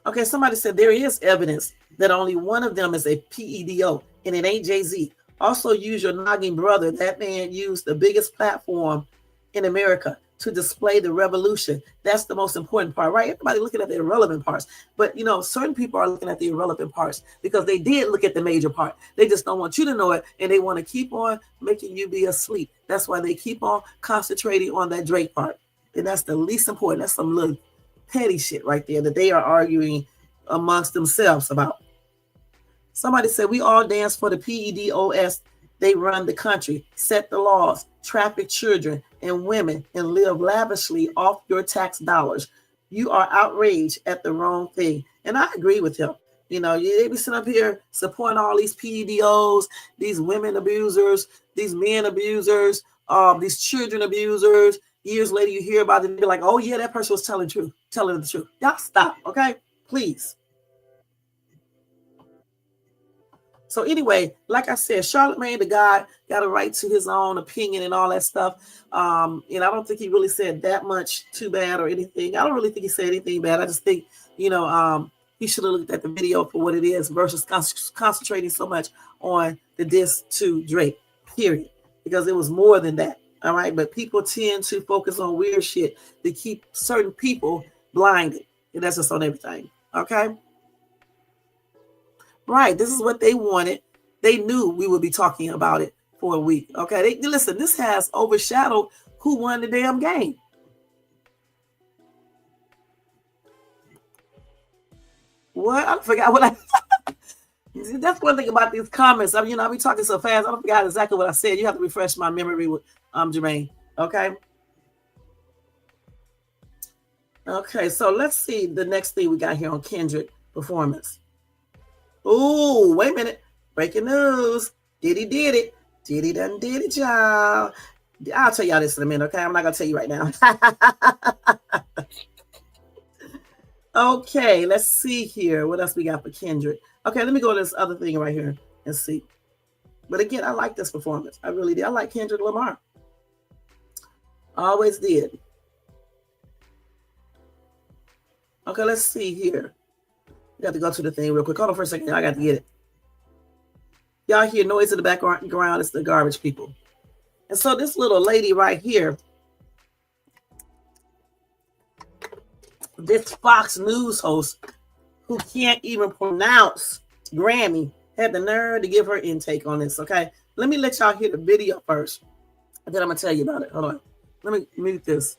Okay, somebody said there is evidence that only one of them is a PEDO, and it ain't Jay-Z. Also, use your noggin, brother. That man used the biggest platform in America to display the revolution. That's the most important part, right? Everybody looking at the irrelevant parts. But, certain people are looking at the irrelevant parts because they did look at the major part. They just don't want you to know it, and they want to keep on making you be asleep. That's why they keep on concentrating on that Drake part. And that's the least important. That's some little petty shit right there that they are arguing amongst themselves about. Somebody said we all dance for the PEDOS. They run the country, set the laws, traffic children and women, and live lavishly off your tax dollars. You are outraged at the wrong thing. And I agree with him. They be sitting up here supporting all these PEDOs, these women abusers, these men abusers, these children abusers. Years later, you hear about it and be like, oh, yeah, that person was telling the truth. Y'all stop, okay? Please. So anyway, like I said, Charlamagne the God got a right to his own opinion and all that stuff. And I don't think he really said that much too bad or anything. I don't really think he said anything bad. I just think, he should have looked at the video for what it is versus concentrating so much on the diss to Drake, period. Because it was more than that. All right, but people tend to focus on weird shit to keep certain people blinded. And that's just on everything. Okay. Right. This is what they wanted. They knew we would be talking about it for a week. Okay. Listen, this has overshadowed who won the damn game. What? I forgot what I. That's one thing about these comments. I be talking so fast. I don't forget exactly what I said. You have to refresh my memory with Jermaine. Okay. Okay. So let's see the next thing we got here on Kendrick performance. Oh, wait a minute. Breaking news. Diddy did it. Diddy done did it, y'all. I'll tell y'all this in a minute, okay? I'm not going to tell you right now. Okay, let's see here. What else we got for Kendrick? Okay, let me go to this other thing right here and see. But again, I like this performance. I really did. I like Kendrick Lamar. Always did. Okay, let's see here. We got to go to the thing real quick. Hold on for a second. I got to get it. Y'all hear noise in the background. It's the garbage people. And so this little lady right here, this Fox News host who can't even pronounce Grammy, had the nerve to give her intake on this, okay? Let me let y'all hear the video first, and then I'm going to tell you about it. Hold on. Let me mute this.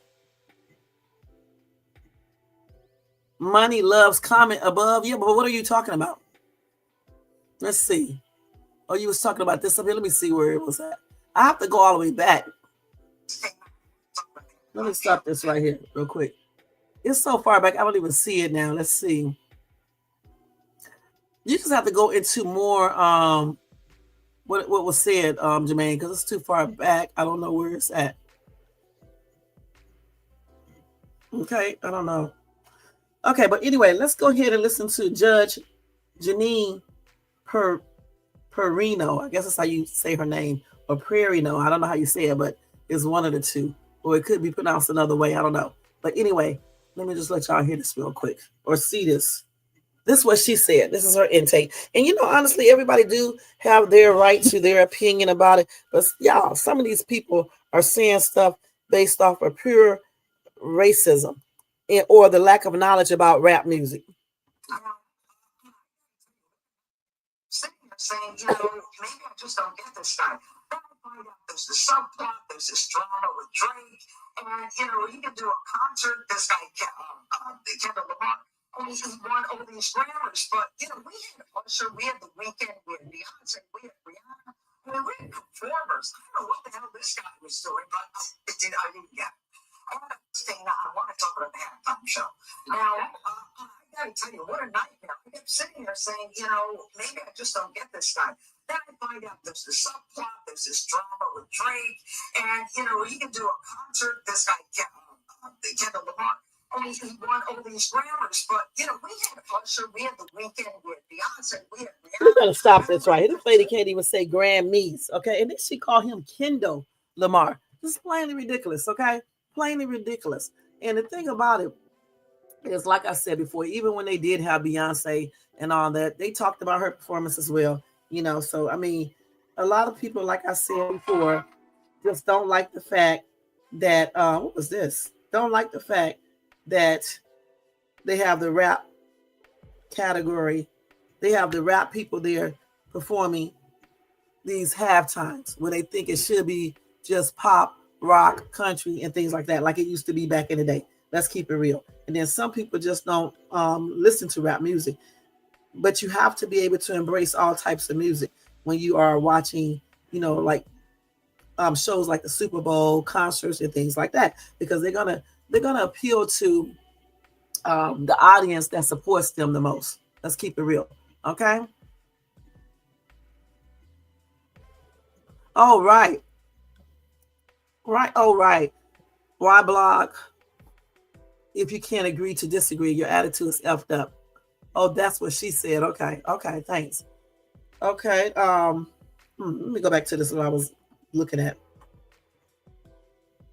Money loves comment above. Yeah, but what are you talking about? Let's see. Oh, you was talking about this up here. Let me see where it was at. I have to go all the way back. Let me stop this right here real quick. It's so far back, I don't even see it now. Let's see. You just have to go into more what was said, Jermaine, because it's too far back. I don't know where it's at. Okay, I don't know. Okay, but anyway, let's go ahead and listen to Judge Janine Perino. I guess that's how you say her name. Or Prerino. I don't know how you say it, but it's one of the two. Or it could be pronounced another way. I don't know. But anyway, let me just let y'all hear this real quick. Or see this. This is what she said. This is her intake. And honestly, everybody do have their right to their opinion about it. But y'all, some of these people are saying stuff based off of pure racism or the lack of knowledge about rap music. saying, maybe I just don't get this guy. Then I find out there's this subplot, there's this drama with Drake, and he can do a concert. This guy, Kendrick Lamar, and he won all these Grammys. But we had Usher, we had The Weeknd, we had Beyonce, we had Rihanna. I mean, we had performers. I don't know what the hell this guy was doing, but I didn't get it. And the thing that I want to talk about the halftime show. Now, I gotta tell you, what a nightmare. I kept sitting there saying, maybe I just don't get this guy. Then I find out there's this subplot, there's this drama with Drake, and he can do a concert. This guy, Kendrick Lamar, and he won all these Grammys. But we had Usher, we had The Weeknd, we had Beyonce, we had Rihanna. We're gonna stop this right here. This lady can't even say Grammys, okay? And then she called him Kendall Lamar. This is plainly ridiculous, okay? Plainly ridiculous. And the thing about it is, like I said before, even when they did have Beyonce and all that, they talked about her performance as well. So I mean, a lot of people, like I said before, just don't like the fact that what was this? Don't like the fact that they have the rap category, they have the rap people there performing these halftimes when they think it should be just pop, rock, country, and things like that, like it used to be back in the day. Let's keep it real. And then some people just don't listen to rap music. But you have to be able to embrace all types of music when you are watching, like shows like the Super Bowl, concerts, and things like that, because they're gonna appeal to the audience that supports them the most. Let's keep it real, okay? All right. All right. Why blog? If you can't agree to disagree, your attitude is effed up. Oh, that's what she said. Okay, thanks. Okay, let me go back to this what I was looking at.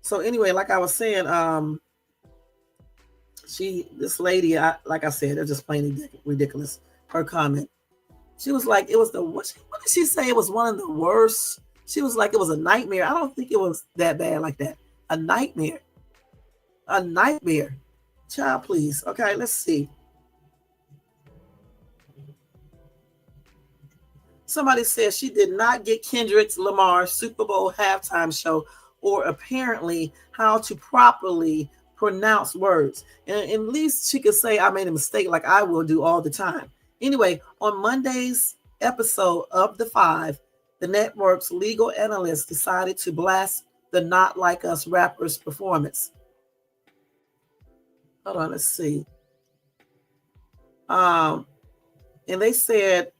So anyway, like I was saying, this lady, like I said, they're just plain ridiculous. Her comment. She was like, it was what did she say? It was one of the worst. She was like, it was a nightmare. I don't think it was that bad like that. A nightmare. Child, please. Okay, let's see. Somebody says she did not get Kendrick Lamar Super Bowl halftime show, or apparently how to properly pronounce words. And at least she could say I made a mistake, like I will do all the time. Anyway, on Monday's episode of The Five, the network's legal analyst decided to blast the Not Like Us rappers' performance. Hold on, let's see. And they said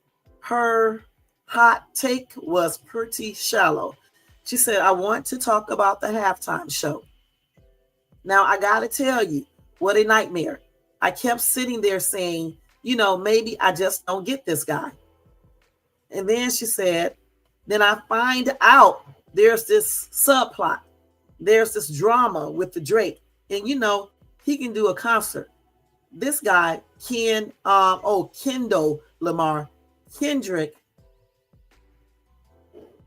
her hot take was pretty shallow. She said, I want to talk about the halftime show. Now, I got to tell you, what a nightmare. I kept sitting there saying, maybe I just don't get this guy. And then she said, then I find out there's this subplot. There's this drama with the Drake. And, he can do a concert. This guy, Kendall Lamar, Kendrick,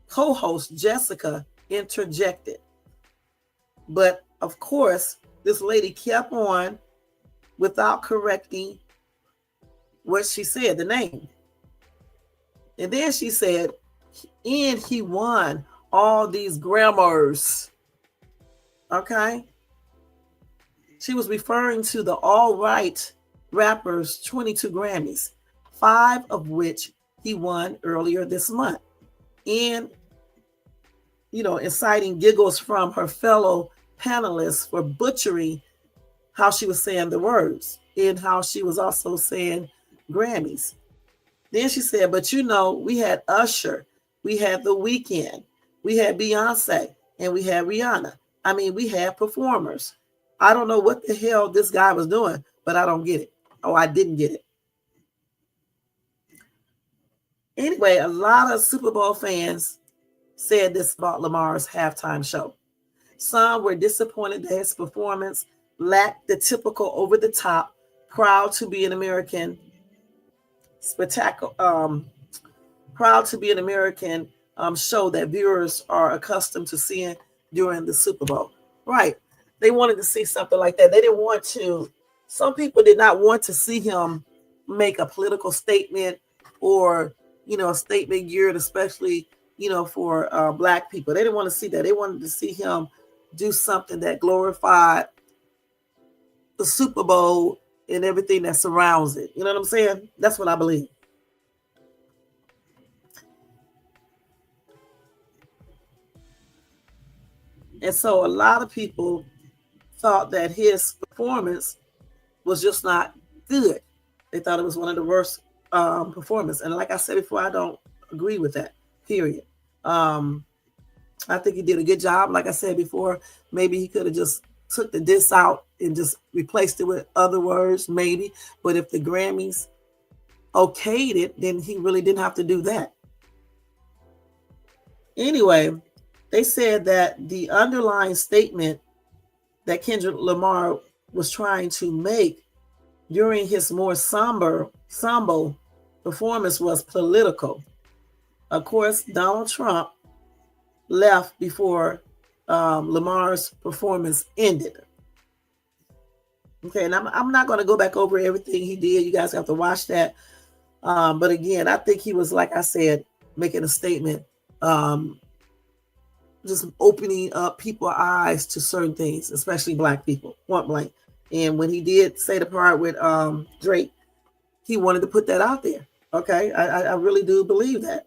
co-host Jessica interjected. But of course, this lady kept on without correcting what she said, the name. And then she said, and he won all these Grammys. Okay. She was referring to the All Right rappers' 22 Grammys, 5 of which he won earlier this month. And, inciting giggles from her fellow panelists for butchering how she was saying the words and how she was also saying Grammys. Then she said, but we had Usher, we had The Weeknd, we had Beyonce, and we had Rihanna. I mean, we had performers. I don't know what the hell this guy was doing, but I don't get it. Oh, I didn't get it. Anyway, a lot of Super Bowl fans said this about Lamar's halftime show. Some were disappointed that his performance lacked the typical over-the-top, proud to be an American spectacle, proud to be an American show that viewers are accustomed to seeing during the Super Bowl. Right. They wanted to see something like that. They didn't want to, some people did not want to see him make a political statement or, a statement geared especially, for Black people. They didn't want to see that. They wanted to see him do something that glorified the Super Bowl and everything that surrounds it. You know what I'm saying? That's what I believe. And so a lot of people thought that his performance was just not good. They thought it was one of the worst performances. And like I said before, I don't agree with that, period. I think he did a good job. Like I said before, maybe he could have just took the diss out and just replaced it with other words, maybe. But if the Grammys okayed it, then he really didn't have to do that. Anyway, they said that the underlying statement that Kendrick Lamar was trying to make during his more somber performance was political. Of course, Donald Trump left before Lamar's performance ended. Okay, and I'm not going to go back over everything he did. You guys have to watch that. But again, I think he was, like I said, making a statement, just opening up people's eyes to certain things, especially Black people, point blank. And when he did say the part with Drake, he wanted to put that out there. Okay, I really do believe that.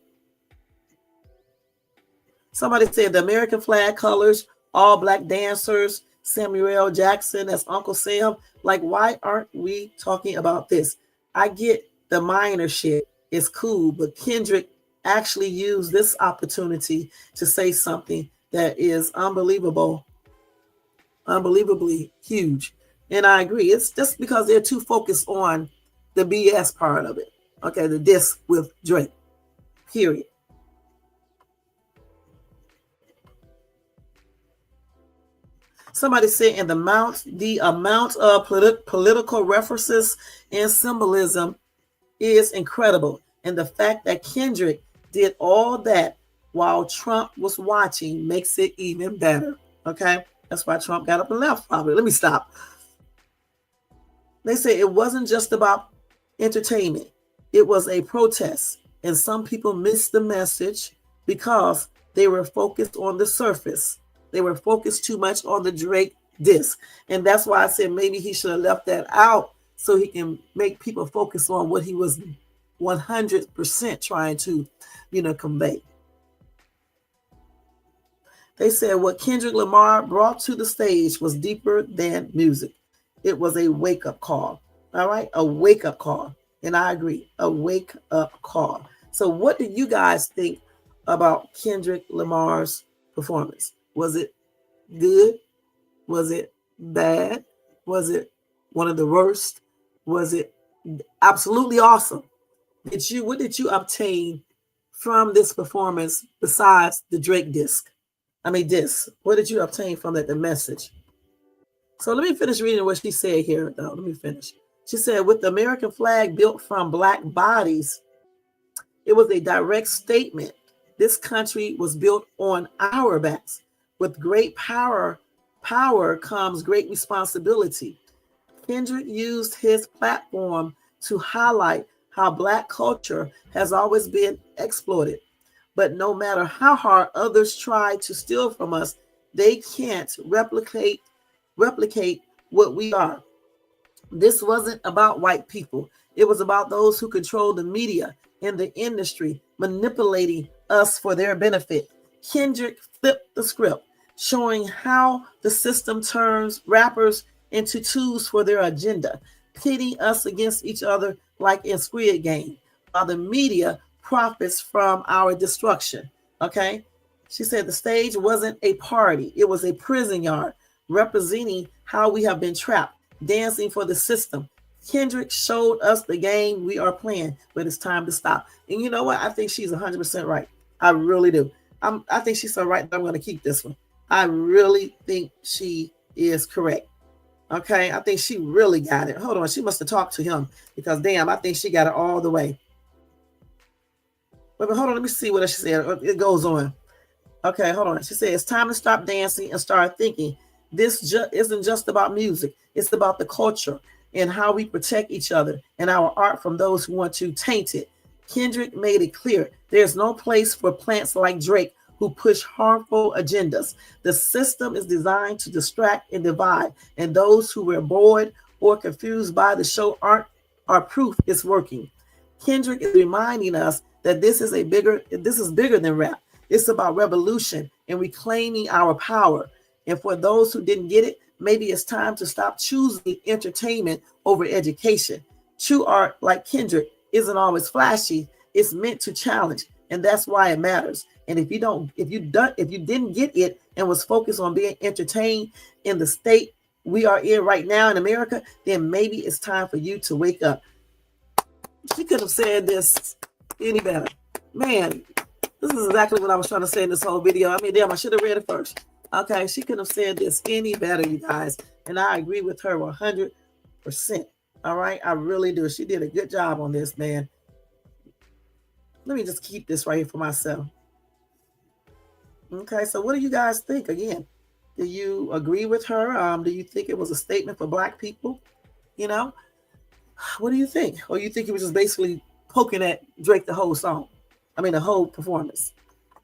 Somebody said the American flag colors, all Black dancers, Samuel L. Jackson as Uncle Sam. Like, why aren't we talking about this? I get the minor shit. It's cool, but Kendrick actually used this opportunity to say something that is unbelievably huge. And I agree. It's just because they're too focused on the BS part of it. Okay, the diss with Drake. Period. Somebody said, and the amount of political references and symbolism is incredible. And the fact that Kendrick did all that while Trump was watching makes it even better. Okay, that's why Trump got up and left, probably. Let me stop. They say it wasn't just about entertainment. It was a protest. And some people missed the message because they were focused on the surface. They were focused too much on the Drake diss. And that's why I said maybe he should have left that out so he can make people focus on what he was 100% trying to, convey. They said what Kendrick Lamar brought to the stage was deeper than music. It was a wake-up call. All right? A wake-up call. And I agree. A wake-up call. So what do you guys think about Kendrick Lamar's performance? Was it good? Was it bad? Was it one of the worst? Was it absolutely awesome? What did you obtain from this performance besides the Drake diss? What did you obtain from that, the message? So let me finish reading what she said here, though. Let me finish. She said, with the American flag built from Black bodies, it was a direct statement. This country was built on our backs. With great power comes great responsibility. Kendrick used his platform to highlight how Black culture has always been exploited. But no matter how hard others try to steal from us, they can't replicate what we are. This wasn't about white people. It was about those who control the media and the industry, manipulating us for their benefit. Kendrick flipped the script, showing how the system turns rappers into tools for their agenda, pitting us against each other like in Squid Game, while the media profits from our destruction. Okay? She said the stage wasn't a party. It was a prison yard, representing how we have been trapped, dancing for the system. Kendrick showed us the game we are playing, but it's time to stop. And you know what? I think she's 100% right. I really do. I think she's so right that I'm going to keep this one. I really think she is correct. Okay, I think she really got it. Hold on, she must have talked to him because damn, I think she got it all the way. But hold on, let me see what else she said. It goes on. Okay, hold on. She said it's time to stop dancing and start thinking. This isn't just about music. It's about the culture and how we protect each other and our art from those who want to taint it. Kendrick made it clear there's no place for plants like Drake who push harmful agendas. The system is designed to distract and divide, and those who were bored or confused by the show are proof it's working. Kendrick is reminding us that this is bigger than rap. It's about revolution and reclaiming our power. And for those who didn't get it, maybe it's time to stop choosing entertainment over education. True art, like Kendrick, isn't always flashy. It's meant to challenge, and that's why it matters. And if you didn't get it and was focused on being entertained in the state we are in right now in America, then maybe it's time for you to wake up. She could have said this any better. Man, this is exactly what I was trying to say in this whole video. I mean, damn, I should have read it first. Okay, she couldn't have said this any better, you guys. And I agree with her 100%. All right, I really do. She did a good job on this, man. Let me just keep this right here for myself. Okay, so what do you guys think? Again, do you agree with her? Do you think it was a statement for Black people? You know, what do you think? Or you think it was just basically poking at Drake the whole song? I mean, the whole performance.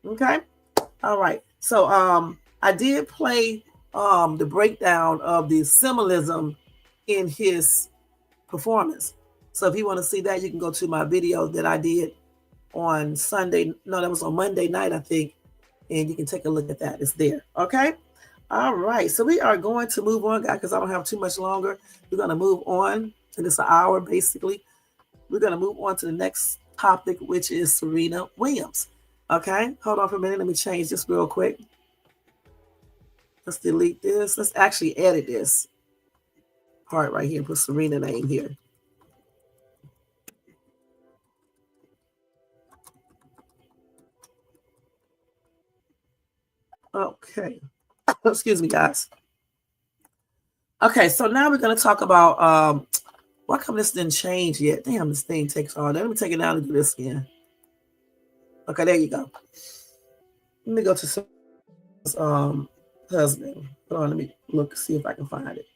Okay, all right. So I did play the breakdown of the symbolism in his performance. So if you want to see that, you can go to my video that I did on Sunday. No, that was on Monday night, I think. And you can take a look at that. It's there. Okay. All right. So we are going to move on, guys, because I don't have too much longer. We're going to move on. And it's an hour, basically. We're going to move on to the next topic, which is Serena Williams. Okay. Hold on for a minute. Let me change this real quick. Let's delete this. Let's actually edit this part right here. Put Serena name here. Okay. Excuse me, guys. Okay, so now we're going to talk about why come this didn't change yet? Damn, this thing takes all day. Let me take it down and do this again. Okay, there you go. Let me go to Serena's husband. Hold on, let me look, see if I can find it.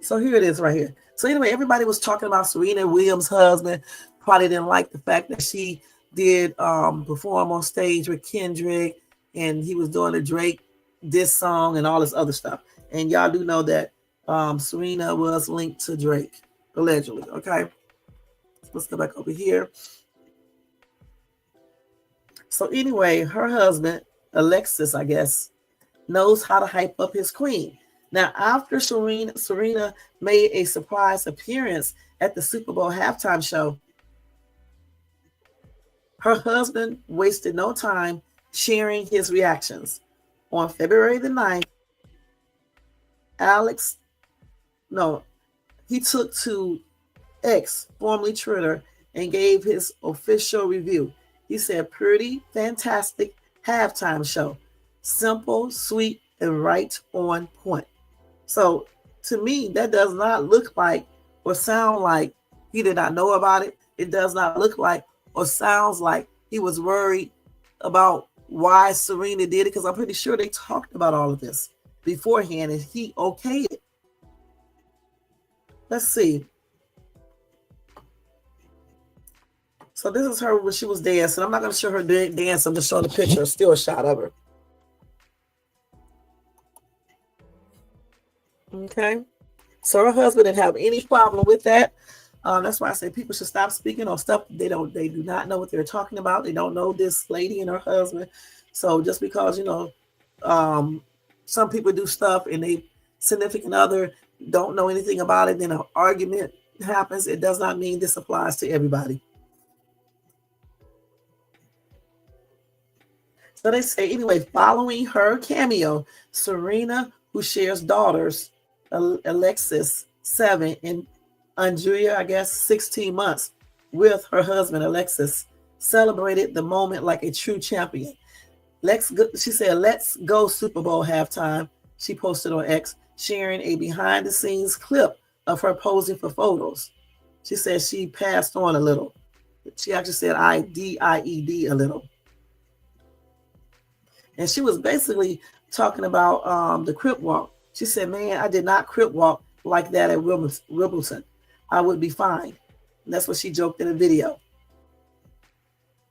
So here it is right here. So anyway, everybody was talking about Serena Williams' husband. Probably didn't like the fact that she did perform on stage with Kendrick, and he was doing a Drake diss song and all this other stuff. And y'all do know that Serena was linked to Drake, allegedly. Okay, let's go back over here. So anyway, her husband, Alexis, I guess, knows how to hype up his queen. Now, after Serena made a surprise appearance at the Super Bowl halftime show, her husband wasted no time sharing his reactions. On February the 9th, he took to X, formerly Twitter, and gave his official review. He said, pretty fantastic halftime show. Simple, sweet, and right on point. So to me, that does not look like or sound like he did not know about it. It does not look like or sounds like he was worried about why Serena did it, because I'm pretty sure they talked about all of this beforehand and he okayed it. Let's see. So this is her when she was dancing. I'm not going to show her dance. I'm just showing the picture. Still a shot of her. Okay. So her husband didn't have any problem with that. That's why I say people should stop speaking on stuff they do not know what they're talking about. They don't know this lady and her husband. So just because, some people do stuff and they significant other don't know anything about it, then an argument happens. It does not mean this applies to everybody. So they say, anyway, following her cameo, Serena, who shares daughters, Alexis, 7, and Andrea, I guess, 16 months, with her husband, Alexis, celebrated the moment like a true champion. She said, let's go Super Bowl halftime. She posted on X, sharing a behind-the-scenes clip of her posing for photos. She said she passed on a little. She actually said I-D-I-E-D a little. And she was basically talking about the crip walk. She said, man, I did not crip walk like that at Wimbledon. I would be fine. And that's what she joked in the video.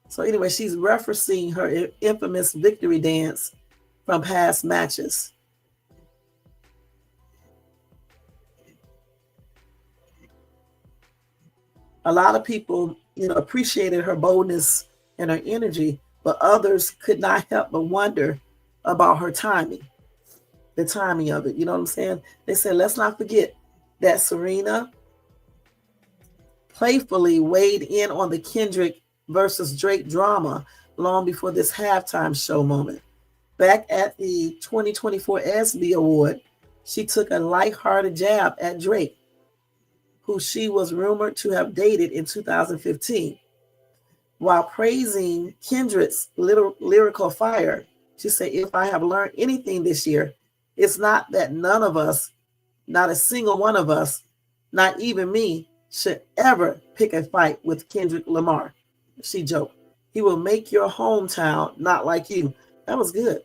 So anyway, she's referencing her infamous victory dance from past matches. A lot of people, appreciated her boldness and her energy, but others could not help but wonder about her timing, the timing of it. You know what I'm saying? They said, let's not forget that Serena playfully weighed in on the Kendrick versus Drake drama long before this halftime show moment. Back at the 2024 ESPY Award, she took a lighthearted jab at Drake, who she was rumored to have dated in 2015. While praising Kendrick's lyrical fire, she said, if I have learned anything this year, it's not that none of us, not a single one of us, not even me, should ever pick a fight with Kendrick Lamar. She joked. He will make your hometown not like you. That was good.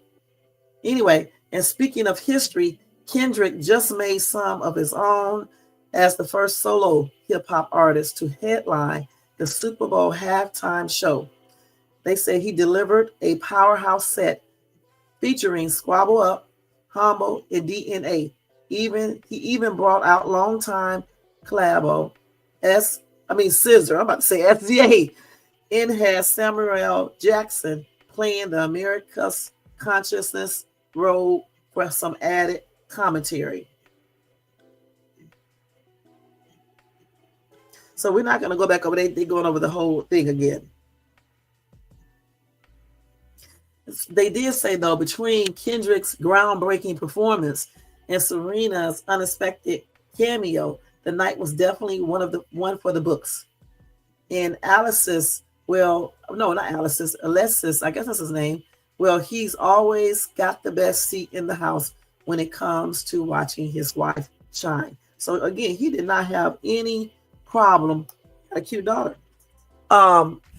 Anyway, and speaking of history, Kendrick just made some of his own as the first solo hip-hop artist to headline the Super Bowl halftime show. They say he delivered a powerhouse set featuring Squabble Up, Humble, and DNA. He even brought out longtime collabo Scissor, I'm about to say SZA, and has Samuel Jackson playing the America's Consciousness role for some added commentary. So we're not going to go back over there. They're going over the whole thing again. They did say, though, between Kendrick's groundbreaking performance and Serena's unexpected cameo, the night was definitely one for the books. And Alexis, I guess that's his name. Well, he's always got the best seat in the house when it comes to watching his wife shine. So again, he did not have any problem, a cute daughter,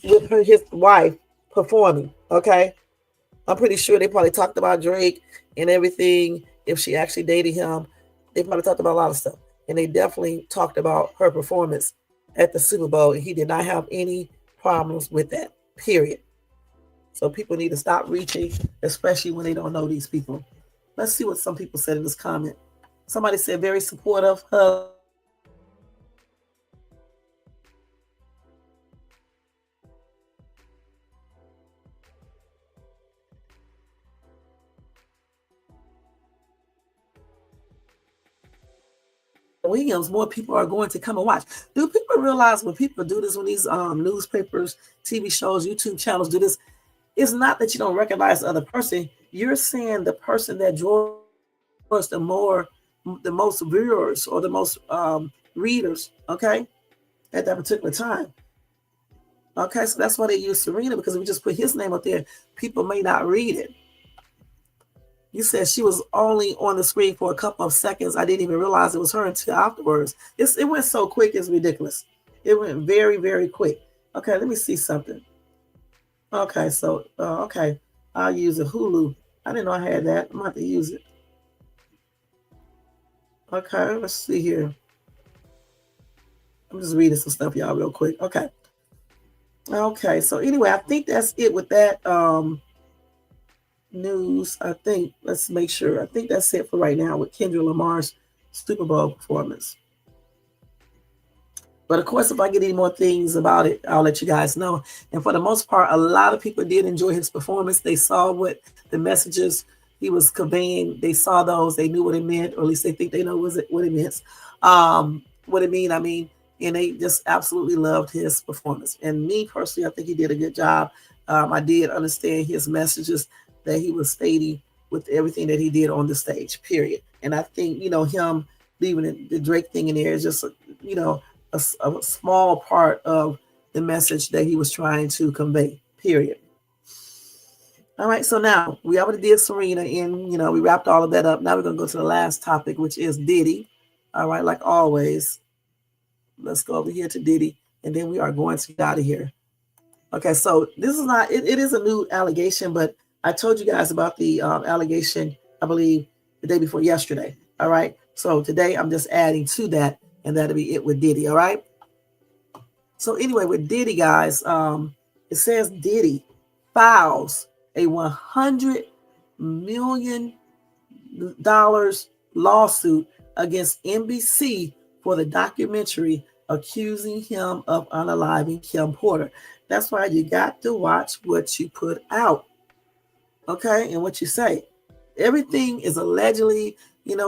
with his wife performing. Okay, I'm pretty sure they probably talked about Drake and everything. If she actually dated him, they probably talked about a lot of stuff, and they definitely talked about her performance at the Super Bowl, and he did not have any problems with that. Period. So people need to stop reaching, especially when they don't know these people. Let's see what some people said in this comment. Somebody said very supportive. Williams, more people are going to come and watch. Do people realize when people do this, when these newspapers, TV shows, YouTube channels do this, it's not that you don't recognize the other person. You're seeing the person that draws the most viewers or the most readers, okay, at that particular time. Okay, so that's why they use Serena, because if we just put his name up there, people may not read it. You said she was only on the screen for a couple of seconds. I didn't even realize it was her until afterwards. It went so quick, it's ridiculous. It went very, very quick. Okay, let me see something. Okay, so, okay. I'll use a Hulu. I didn't know I had that. I'm going to have to use it. Okay, let's see here. I'm just reading some stuff, y'all, real quick. Okay. Okay, so anyway, I think that's it with that news. I think, let's make sure. I think that's it for right now with Kendrick Lamar's Super Bowl performance. But of course, if I get any more things about it, I'll let you guys know. And for the most part, a lot of people did enjoy his performance. They saw what the messages he was conveying. They saw those. They knew what it meant, or at least they think they know what it means. What it mean, and they just absolutely loved his performance. And me personally, I think he did a good job. I did understand his messages that he was stating with everything that he did on the stage, period. And I think, him leaving the Drake thing in there is just, a small part of the message that he was trying to convey, period. All right, so now we already did Serena, and, we wrapped all of that up. Now we're going to go to the last topic, which is Diddy. All right, like always, let's go over here to Diddy, and then we are going to get out of here. Okay, so this is not, it is a new allegation, but I told you guys about the allegation, I believe, the day before yesterday. All right. So today I'm just adding to that, and that'll be it with Diddy. All right. So anyway, with Diddy, guys, it says Diddy files a $100 million lawsuit against NBC for the documentary accusing him of unaliving Kim Porter. That's why you got to watch what you put out, okay, and what you say. Everything is allegedly,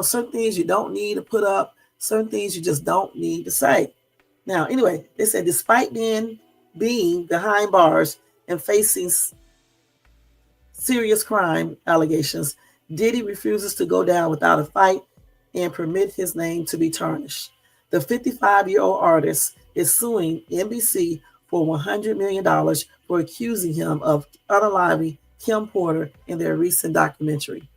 certain things you don't need to put up, certain things you just don't need to say. Now, anyway, they said despite being behind bars and facing serious crime allegations, Diddy refuses to go down without a fight and permit his name to be tarnished. The 55-year-old artist is suing NBC for $100 million for accusing him of unaliving Kim Porter in their recent documentary.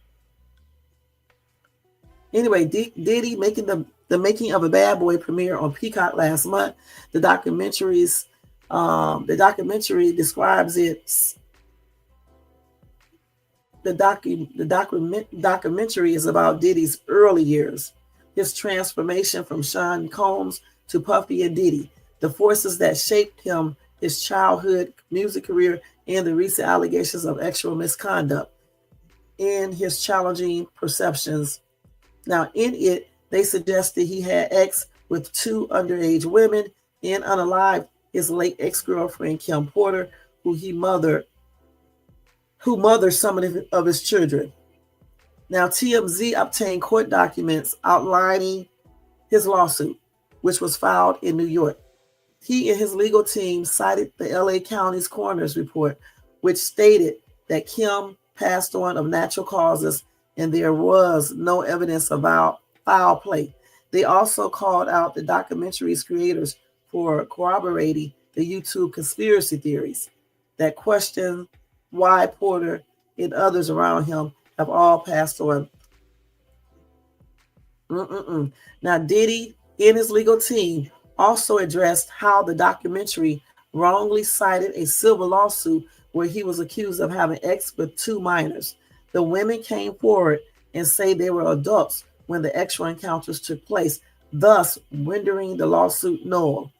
Anyway, Diddy making the making of a Bad Boy premiere on Peacock last month. The documentary describes it. The documentary is about Diddy's early years, his transformation from Sean Combs to Puffy and Diddy, the forces that shaped him, his childhood music career, and the recent allegations of sexual misconduct, and his challenging perceptions. Now, in it, they suggested he had sex with 2 underage women and unalived his late ex-girlfriend, Kim Porter, who mothered some of his children. Now, TMZ obtained court documents outlining his lawsuit, which was filed in New York. He and his legal team cited the LA County's coroner's report, which stated that Kim passed on of natural causes and there was no evidence about foul play. They also called out the documentary's creators for corroborating the YouTube conspiracy theories that question why Porter and others around him have all passed on. Now, Diddy and his legal team also addressed how the documentary wrongly cited a civil lawsuit where he was accused of having sex with 2 minors. The women came forward and say they were adults when the sexual encounters took place, thus rendering the lawsuit null.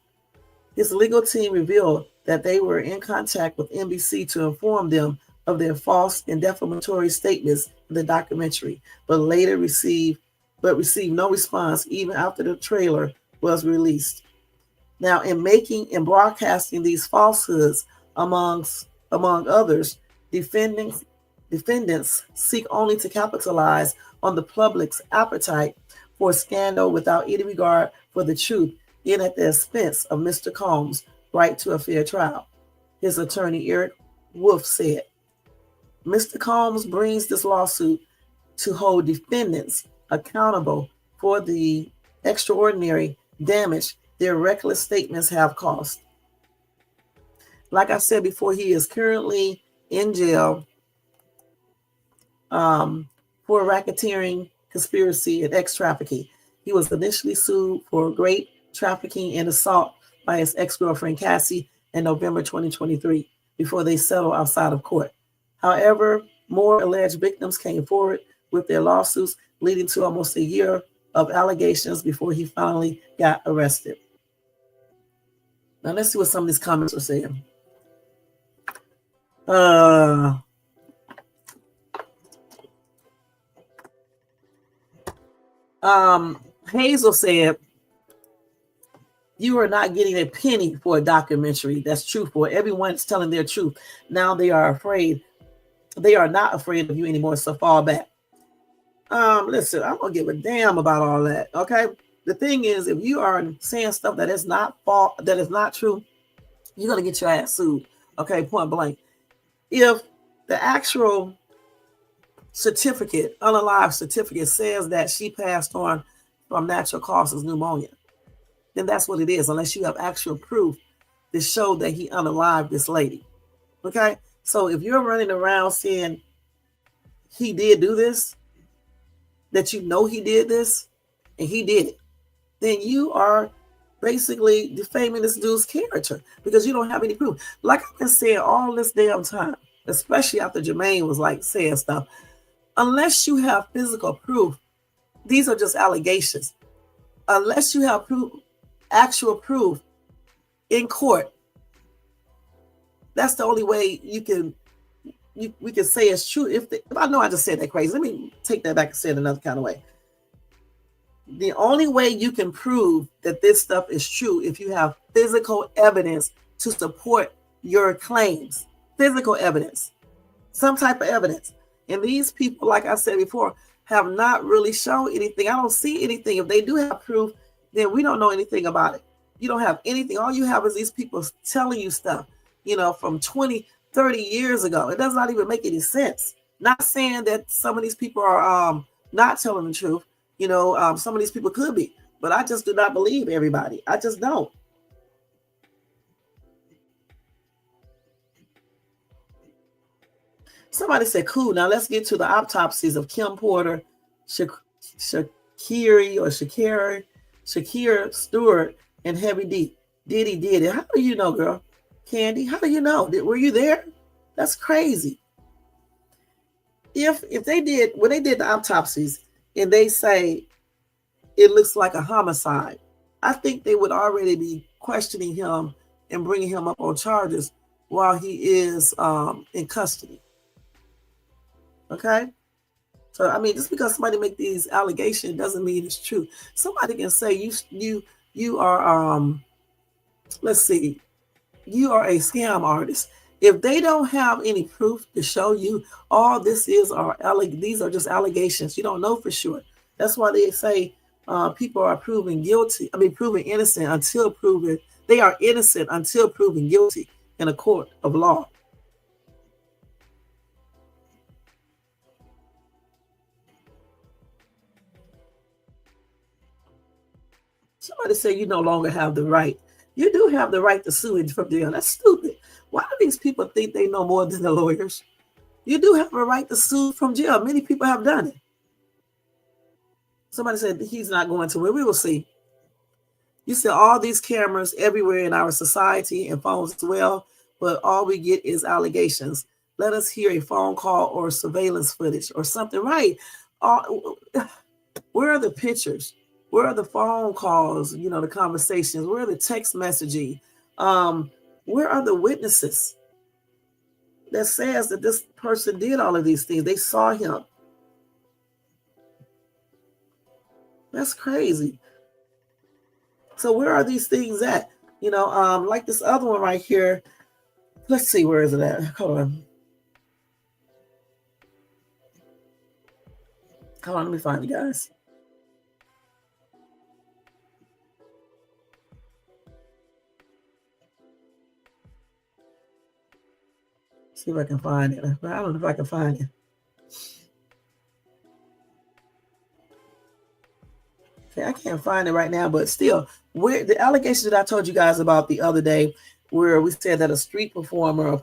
His legal team revealed that they were in contact with NBC to inform them of their false and defamatory statements in the documentary, but later received no response even after the trailer was released. Now, in making and broadcasting these falsehoods, among others, defendants seek only to capitalize on the public's appetite for scandal without any regard for the truth, and at the expense of Mr. Combs' right to a fair trial. His attorney, Eric Wolf, said, Mr. Combs brings this lawsuit to hold defendants accountable for the extraordinary damage their reckless statements have caused. Like I said before, he is currently in jail for racketeering, conspiracy, and sex trafficking. He was initially sued for rape, trafficking, and assault by his ex-girlfriend Cassie in November 2023 before they settled outside of court. However, more alleged victims came forward with their lawsuits, leading to almost a year of allegations before he finally got arrested. Now let's see what some of these comments are saying. Hazel said, you are not getting a penny for a documentary that's truthful. Everyone's telling their truth. Now they are afraid. They are not afraid of you anymore, so fall back. Listen, I don't give a damn about all that, okay? The thing is, if you are saying stuff that is not true, you're going to get your ass sued, okay, point blank. If the actual certificate, unalive certificate, says that she passed on from natural causes pneumonia, then that's what it is, unless you have actual proof to show that he unalived this lady, okay? So if you're running around saying he did do this, that you know he did this, and he did it, then you are basically defaming this dude's character because you don't have any proof. Like I've been saying all this damn time, especially after Jermaine was like saying stuff, unless you have physical proof, these are just allegations. Unless you have proof, actual proof in court. That's the only way we can say it's true. If I know I just said that crazy, let me take that back and say it another kind of way. The only way you can prove that this stuff is true if you have physical evidence to support your claims. Physical evidence, some type of evidence. And these people, like I said before, have not really shown anything. I don't see anything. If they do have proof, then we don't know anything about it. You don't have anything. All you have is these people telling you stuff, from 20, 30 years ago. It does not even make any sense. Not saying that some of these people are not telling the truth. Some of these people could be, but I just do not believe everybody. I just don't. Somebody said, cool. Now let's get to the autopsies of Kim Porter, Shakira Stewart, and Heavy D. Diddy did it. How do you know, girl? Candy, how do you know? Were you there? That's crazy. If they did, when they did the autopsies and they say it looks like a homicide, I think they would already be questioning him and bringing him up on charges while he is in custody. Okay? So, just because somebody make these allegations doesn't mean it's true. Somebody can say you are, let's see, you are a scam artist. If they don't have any proof to show you all this is, these are just allegations. You don't know for sure. That's why they say people are proven innocent until proven, they are innocent until proven guilty in a court of law. Somebody say you no longer have the right. You do have the right to sue from jail. That's stupid. Why do these people think they know more than the lawyers? You do have a right to sue from jail. Many people have done it. Somebody said he's not going to win. We will see. You see all these cameras everywhere in our society and phones as well, but all we get is allegations. Let us hear a phone call or surveillance footage or something. Right. Where are the pictures? Where are the phone calls, the conversations? Where are the text messaging? Where are the witnesses that says that this person did all of these things? They saw him. That's crazy. So where are these things at? Like this other one right here. Let's see, where is it at? Hold on, let me find it, guys. See if I can find it. I don't know if I can find it. Okay, I can't find it right now, but still, where the allegations that I told you guys about the other day, where we said that a street performer,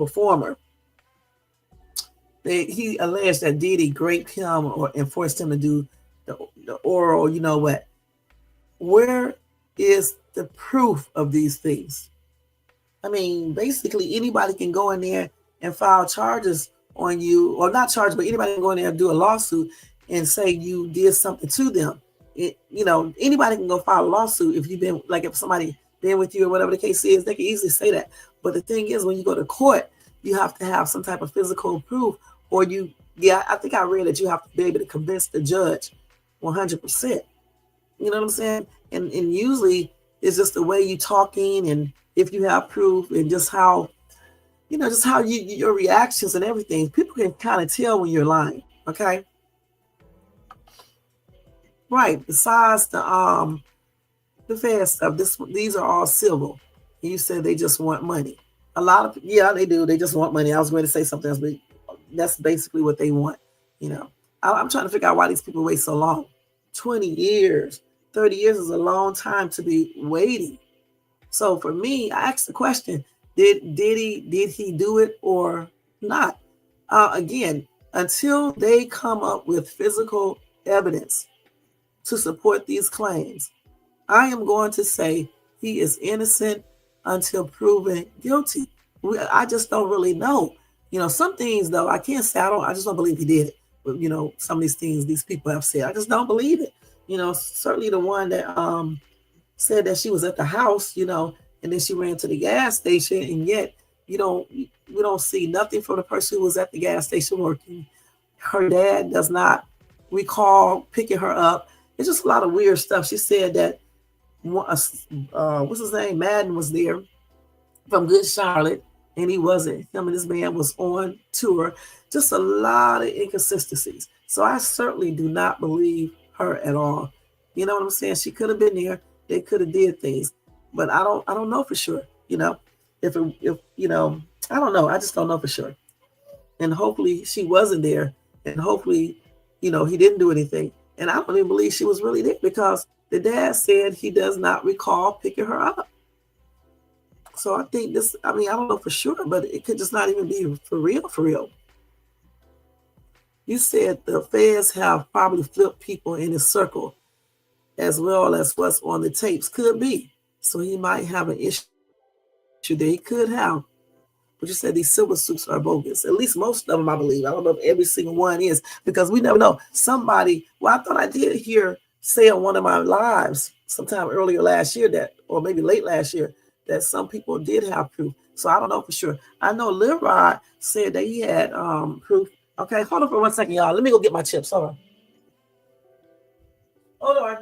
he alleged that Diddy raped him and forced him to do the oral, what? Where is the proof of these things? Basically anybody can go in there and file charges on you, or not charges, but anybody can go in there and do a lawsuit and say you did something to them. Anybody can go file a lawsuit if somebody been with you or whatever the case is, they can easily say that. But the thing is, when you go to court, you have to have some type of physical proof, or I think I read that you have to be able to convince the judge 100%. You know what I'm saying? And usually it's just the way you talking, and if you have proof, and just how, your reactions and everything, people can kind of tell when you're lying. Okay. Right. Besides the Fed stuff, these are all civil. You said they just want money. A lot of, they do. They just want money. I was going to say something else, but that's basically what they want. I'm trying to figure out why these people wait so long. 20 years, 30 years is a long time to be waiting. So for me, I asked the question, did he do it or not? Again, until they come up with physical evidence to support these claims, I am going to say he is innocent until proven guilty. I just don't really know. Some things though, I can't say I just don't believe he did it. But some of these things these people have said, I just don't believe it. Certainly the one that said that she was at the house, and then she ran to the gas station, and yet we don't see nothing from the person who was at the gas station working. Her dad does not recall picking her up. It's just a lot of weird stuff. She said that what's his name? Madden was there from Good Charlotte, and he wasn't. Him and this man was on tour. Just a lot of inconsistencies. So I certainly do not believe her at all. You know what I'm saying? She could have been there. They could have did things, but I don't know for sure. If I don't know. I just don't know for sure. And hopefully she wasn't there, and hopefully, he didn't do anything. And I don't even believe she was really there, because the dad said he does not recall picking her up. So I think I don't know for sure, but it could just not even be for real, for real. You said the feds have probably flipped people in his circle as well as what's on the tapes. Could be. So he might have an issue there. He could have. But you said these silver suits are bogus. At least most of them, I believe. I don't know if every single one is, because we never know. Somebody, I thought I did hear say on one of my lives sometime earlier last year that, or maybe late last year, that some people did have proof. So I don't know for sure. I know Larmar said that he had proof. Okay, hold on for 1 second, y'all. Let me go get my chips. Hold on. Hold on.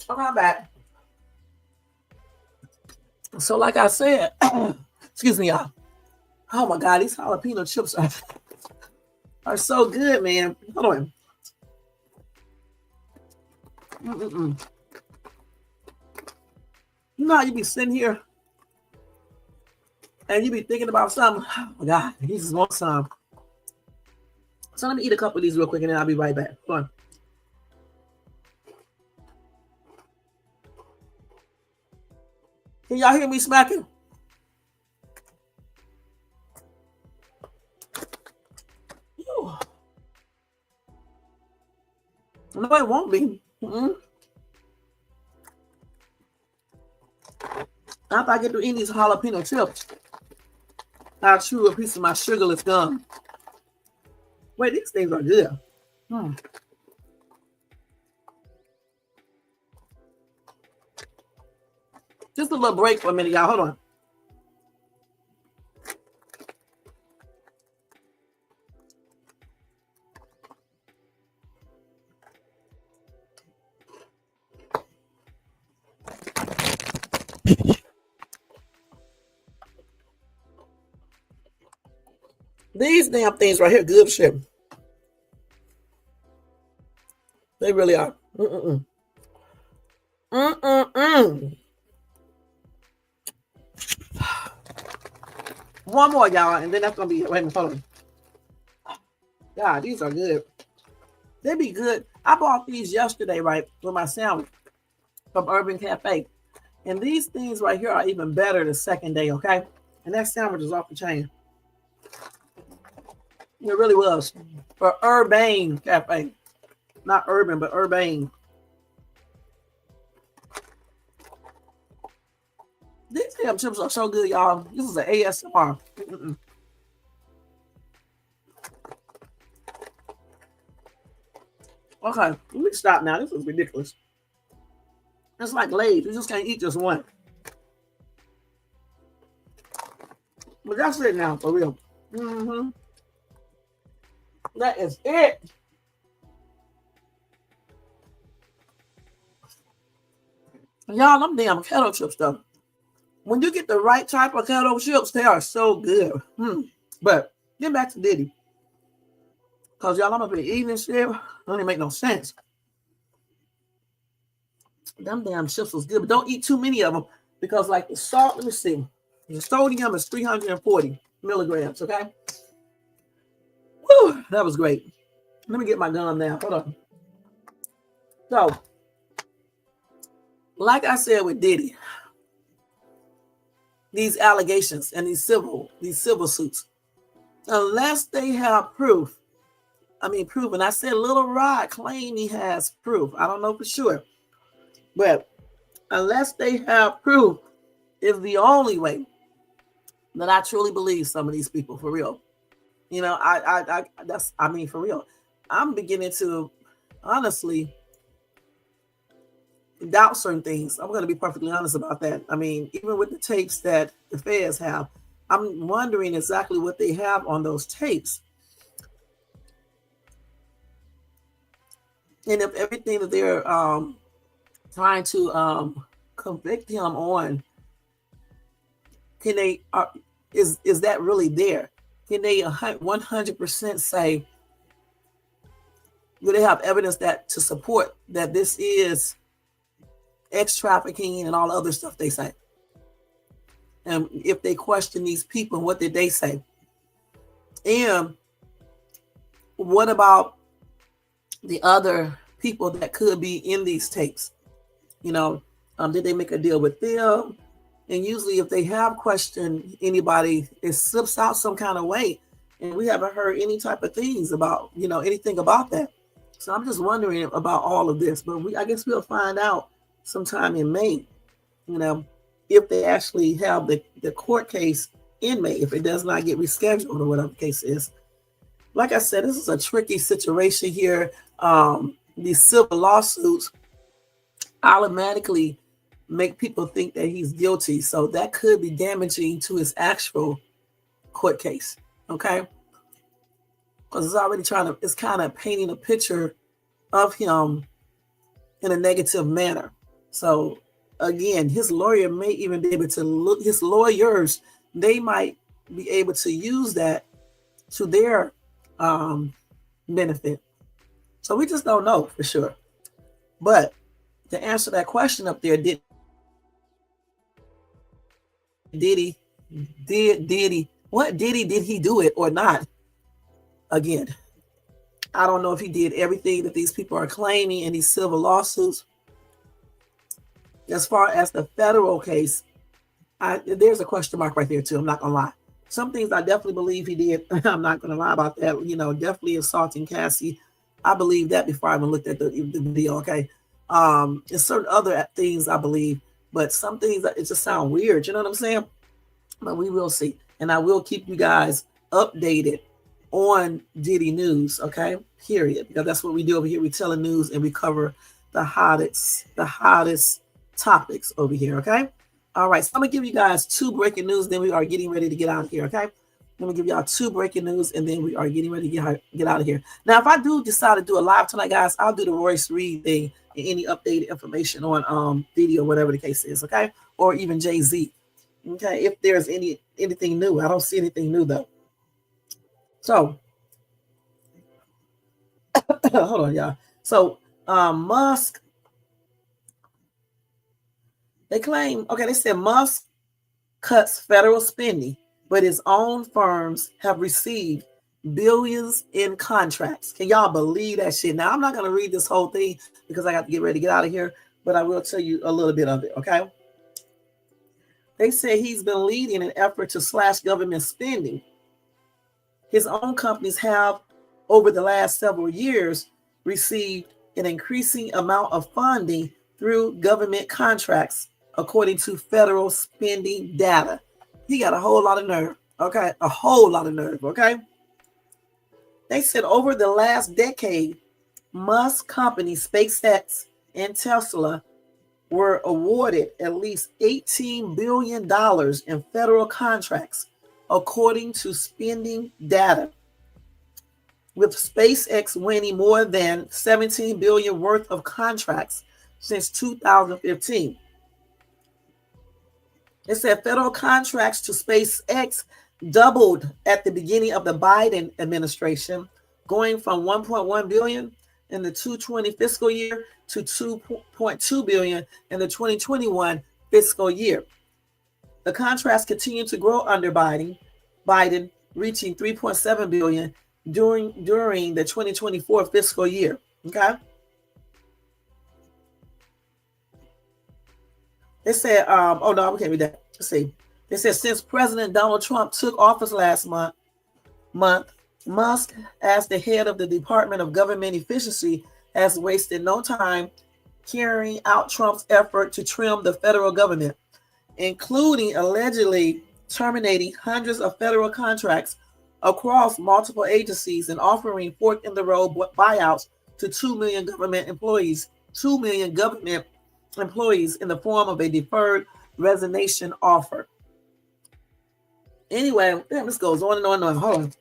Okay, I'm back. So like I said, excuse me, y'all. Oh my God, these jalapeno chips are so good, man. Hold on. You know how you be sitting here and you be thinking about something? Oh my God, he just wants some. So let me eat a couple of these real quick and then I'll be right back. Hold on. Can y'all hear me smacking? Ooh. No, it won't be. After I get to eating these jalapeno chips, I'll chew a piece of my sugarless gum. Wait, these things are good. Just a little break for a minute, y'all. Hold on. These damn things right here, good shit. They really are. One more, y'all, and then that's gonna be it. Wait a minute, hold on. God, these are good. They be good. I bought these yesterday, right, with my sandwich from Urban Cafe. And these things right here are even better the second day, okay? And that sandwich is off the chain. It really was. For Urban Cafe. Not Urban, but Urban. These damn chips are so good, y'all. This is an ASMR. Okay, let me stop now. This is ridiculous. It's like Lay's. You just can't eat just one. But that's it now, for real. That is it. Y'all, them damn kettle chips, though. When you get the right type of kettle chips, they are so good. But get back to Diddy. Because y'all, I'm up here eating this shit. It don't even make no sense. Them damn chips was good, but don't eat too many of them because, like, the salt, let me see, the sodium is 340 milligrams, okay? Whew, that was great. Let me get my gum now. Hold on. So, like I said with Diddy, these allegations and these civil suits, unless they have proof, proven. I said Little Rod claimed he has proof. I don't know for sure. But unless they have proof, is the only way that I truly believe some of these people, for real. You know, for real. I'm beginning to honestly doubt certain things. I'm going to be perfectly honest about that. I mean, even with the tapes that the feds have, I'm wondering exactly what they have on those tapes. And if everything that they're trying to convict him on, can they is that really there? Can they 100% say, do they have evidence that to support that this is ex trafficking and all the other stuff they say? And if they question these people, what did they say? And what about the other people that could be in these tapes? You know, did they make a deal with them? And usually if they have questioned anybody, it slips out some kind of way. And we haven't heard any type of things about, you know, anything about that. So I'm just wondering about all of this. But I guess we'll find out sometime in May, you know, if they actually have the court case in May, if it does not get rescheduled or whatever the case is. Like I said, this is a tricky situation here. These civil lawsuits automatically make people think that he's guilty. So that could be damaging to his actual court case. Okay. Because it's already it's kind of painting a picture of him in a negative manner. So again, his lawyer may even be able to look, his lawyers, they might be able to use that to their benefit. So we just don't know for sure. But to answer that question up there, did he do it or not? Again, I don't know if he did everything that these people are claiming in these civil lawsuits. As far as the federal case, there's a question mark right there too. I'm not gonna lie. Some things I definitely believe he did. I'm not gonna lie about that. You know, definitely assaulting Cassie. I believe that before I even looked at the video. Okay, and certain other things I believe, but some things it just sound weird. You know what I'm saying? But we will see, and I will keep you guys updated on Diddy news. Okay, period. Because that's what we do over here. We tell the news and we cover the hottest topics over here. Okay. All right. So I'm gonna give you guys 2 breaking news. Then we are getting ready to get out of here. Okay. Let me give y'all 2 breaking news, and then we are getting ready to get out of here. Now, if I do decide to do a live tonight, guys, I'll do the Royce Reed thing and any updated information on Diddy or whatever the case is. Okay, or even Jay-Z. Okay, if there's anything new, I don't see anything new though. So hold on, y'all. So Musk, they claim, they said Musk cuts federal spending, but his own firms have received billions in contracts. Can y'all believe that shit? Now, I'm not going to read this whole thing because I got to get ready to get out of here, but I will tell you a little bit of it, okay? They say he's been leading an effort to slash government spending. His own companies have, over the last several years, received an increasing amount of funding through government contracts, according to federal spending data. He got a whole lot of nerve, okay? A whole lot of nerve, okay? They said over the last decade, Musk companies SpaceX and Tesla were awarded at least $18 billion in federal contracts, according to spending data, with SpaceX winning more than $17 billion worth of contracts since 2015. It said federal contracts to SpaceX doubled at the beginning of the Biden administration, going from $1.1 billion in the 2020 fiscal year to $2.2 billion in the 2021 fiscal year. The contracts continue to grow under Biden, reaching $3.7 billion during the 2024 fiscal year. Okay. They said, oh no, we can't read that. Let's see. They said since President Donald Trump took office last month, Musk, as the head of the Department of Government Efficiency, has wasted no time carrying out Trump's effort to trim the federal government, including allegedly terminating hundreds of federal contracts across multiple agencies and offering fork-in-the-road buyouts to 2 million government employees in the form of a deferred resignation offer. Anyway, this goes on and on and on. Hold on.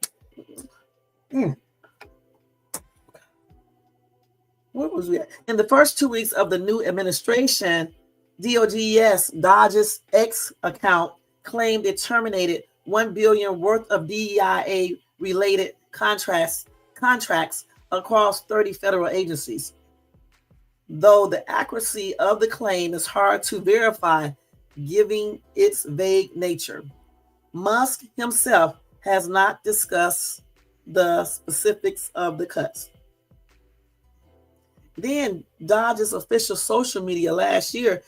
Where was we at? In the first 2 weeks of the new administration, Dodge's X account claimed it terminated $1 billion worth of DEIA-related contracts across 30 federal agencies. Though the accuracy of the claim is hard to verify, given its vague nature. Musk himself has not discussed the specifics of the cuts. Then Dodge's official social media last year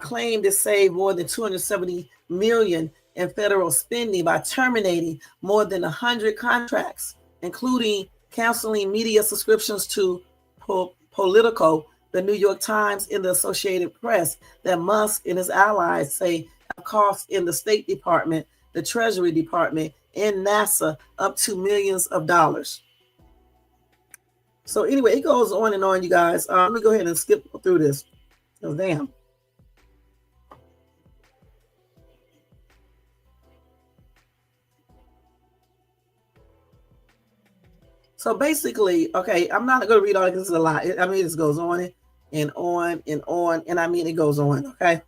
claimed it saved more than $270 million in federal spending by terminating more than 100 contracts, including canceling media subscriptions to Politico, the New York Times, and the Associated Press, that Musk and his allies say have cost in the State Department, the Treasury Department, and NASA up to millions of dollars. So anyway, it goes on and on, you guys. Let me go ahead and skip through this. Oh, damn. So basically, okay, I'm not going to read all this. This is a lot. I mean, this goes on and on and on. And I mean, it goes on, okay?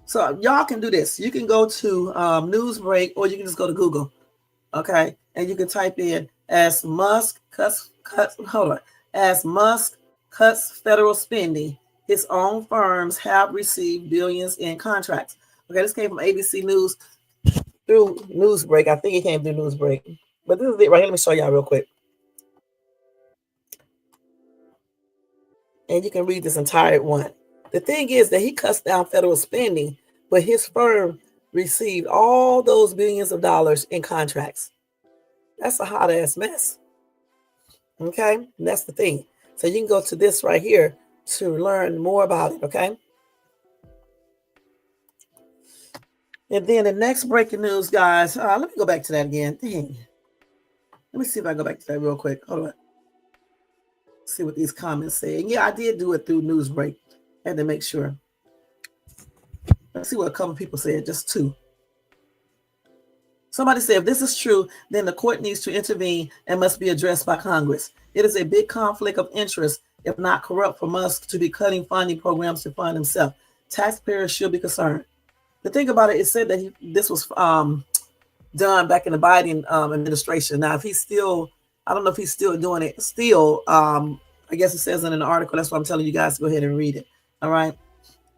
So y'all can do this. You can go to Newsbreak, or you can just go to Google, okay? And you can type in as Musk cuts federal spending, his own firms have received billions in contracts. Okay, this came from ABC News through Newsbreak. I think it came through Newsbreak. But this is it right here. Let me show y'all real quick. And you can read this entire one. The thing is that he cuts down federal spending, but his firm received all those billions of dollars in contracts. That's a hot ass mess. Okay, and that's the thing. So you can go to this right here to learn more about it. Okay. And then the next breaking news, guys. Let me go back to that again. Dang. Let me see if I go back to that real quick. Hold on. See what these comments say. And yeah, I did do it through Newsbreak. I had to make sure. Let's see what a couple people said. Just two. Somebody said, if this is true, then the court needs to intervene and must be addressed by Congress. It is a big conflict of interest, if not corrupt, for Musk to be cutting funding programs to fund himself. Taxpayers should be concerned. The thing about it, it said that this was done back in the Biden administration. Now, if he's still, I don't know if he's still doing it. Still, I guess it says in an article. That's why I'm telling you guys to go ahead and read it. All right.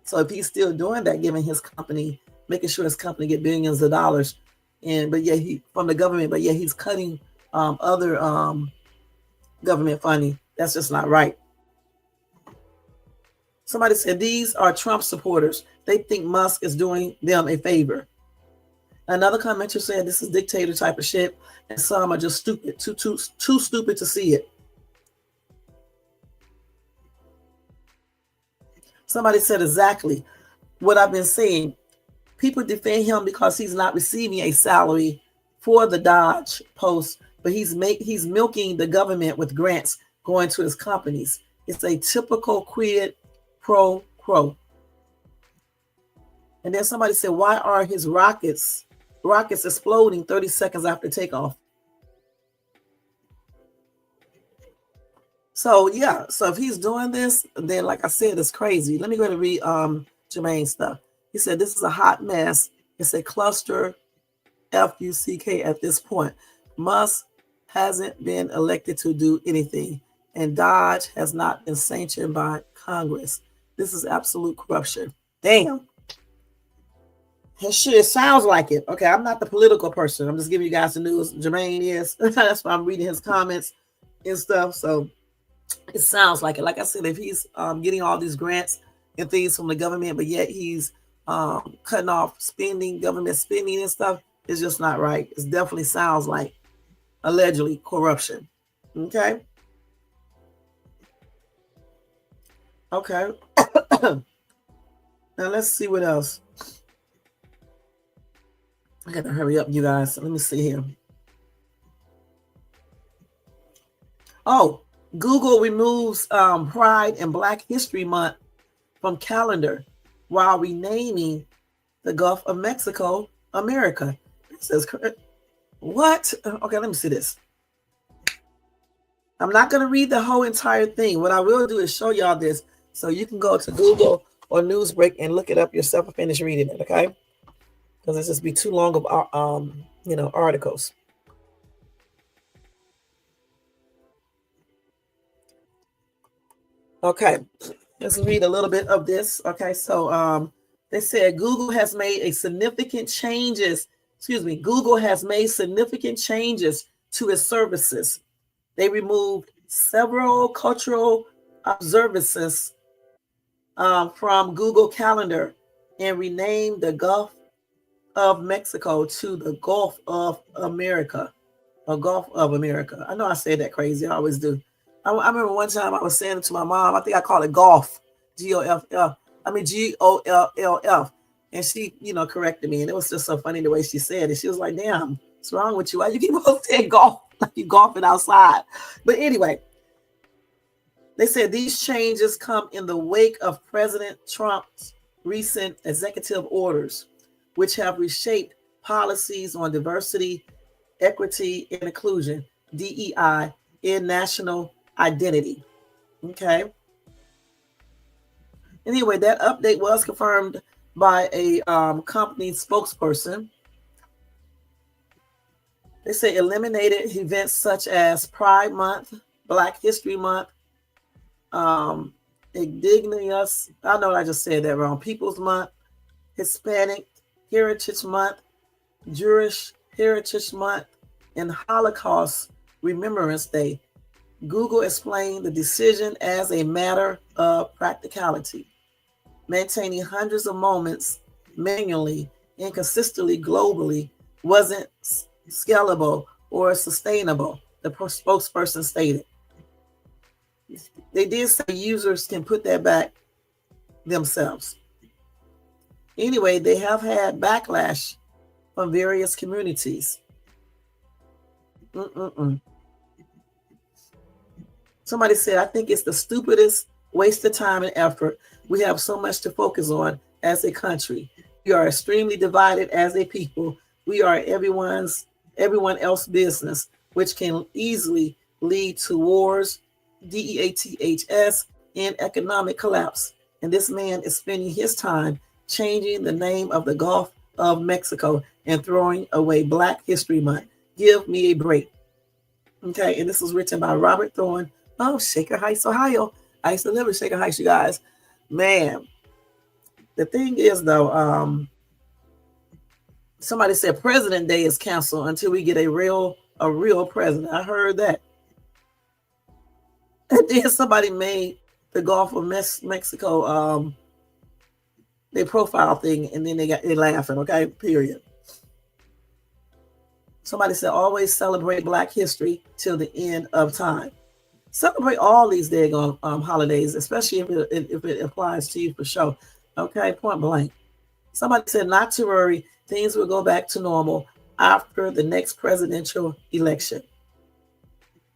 So if he's still doing that, giving his company, making sure his company get billions of dollars, but yeah, he from the government, but yeah, he's cutting other government funding. That's just not right. Somebody said these are Trump supporters. They think Musk is doing them a favor. Another commenter said this is dictator type of shit, and some are just stupid, too stupid to see it. Somebody said exactly what I've been saying. People defend him because he's not receiving a salary for the Dodge post, but he's milking the government with grants going to his companies. It's a typical quid pro quo. And then somebody said, why are his rockets exploding 30 seconds after takeoff? So yeah, so if he's doing this, then like I said, it's crazy. Let me go ahead and read Jermaine's stuff. He said this is a hot mess. It's a cluster FUCK at this point. Musk hasn't been elected to do anything. and Dodge has not been sanctioned by Congress. This is absolute corruption. Damn. Shit, it sounds like it. Okay, I'm not the political person. I'm just giving you guys the news. Jermaine is. That's why I'm reading his comments and stuff. So it sounds like it. Like I said, if he's getting all these grants and things from the government, but yet he's cutting off spending, government spending and stuff, it's just not right. It definitely sounds like allegedly corruption. Okay. Okay. Now let's see what else. I got to hurry up, you guys. Let me see here. Oh, Google removes Pride and Black History Month from calendar while renaming the Gulf of Mexico America. It says, what? Okay, let me see this. I'm not going to read the whole entire thing. What I will do is show y'all this so you can go to Google or Newsbreak and look it up yourself and finish reading it, okay? Because it's just be too long of articles. Okay, let's read a little bit of this. Okay, so they said Google has made significant changes to its services. They removed several cultural observances from Google Calendar and renamed the Gulf of Mexico to the Gulf of America, or Gulf of America. I know I say that crazy. I always do. I remember one time I was saying it to my mom. I think I called it golf, G-O-F-F. I mean, G-O-L-L-F. And she, corrected me. And it was just so funny the way she said it. She was like, damn, what's wrong with you? Why you keep on saying golf? Like you golfing outside. But anyway, they said these changes come in the wake of President Trump's recent executive orders, which have reshaped policies on diversity, equity, and inclusion, DEI, in national identity. Okay. Anyway, that update was confirmed by a company spokesperson. They say eliminated events such as Pride Month, Black History Month, Indigenous, I know I just said that wrong, People's Month, Hispanic Heritage Month, Jewish Heritage Month, and Holocaust Remembrance Day. Google explained the decision as a matter of practicality. Maintaining hundreds of moments manually and consistently globally wasn't scalable or sustainable, the spokesperson stated. They did say users can put that back themselves. Anyway, they have had backlash from various communities. Somebody said, I think it's the stupidest waste of time and effort. We have so much to focus on as a country. We are extremely divided as a people. We are everyone else's business, which can easily lead to wars, DEATHS, and economic collapse. And this man is spending his time changing the name of the Gulf of Mexico and throwing away Black History Month. Give me a break. Okay, and this was written by Robert Thorne of Shaker Heights, Ohio. I used to live in Shaker Heights, you guys. Man, the thing is, though, somebody said President Day is canceled until we get a real president. I heard that. And then somebody made the Gulf of Mexico their profile thing, and then they laughing. Okay, period. Somebody said always celebrate Black history till the end of time. Celebrate all these daggone holidays, especially if it applies to you for sure. Okay, point blank. Somebody said not to worry, things will go back to normal after the next presidential election.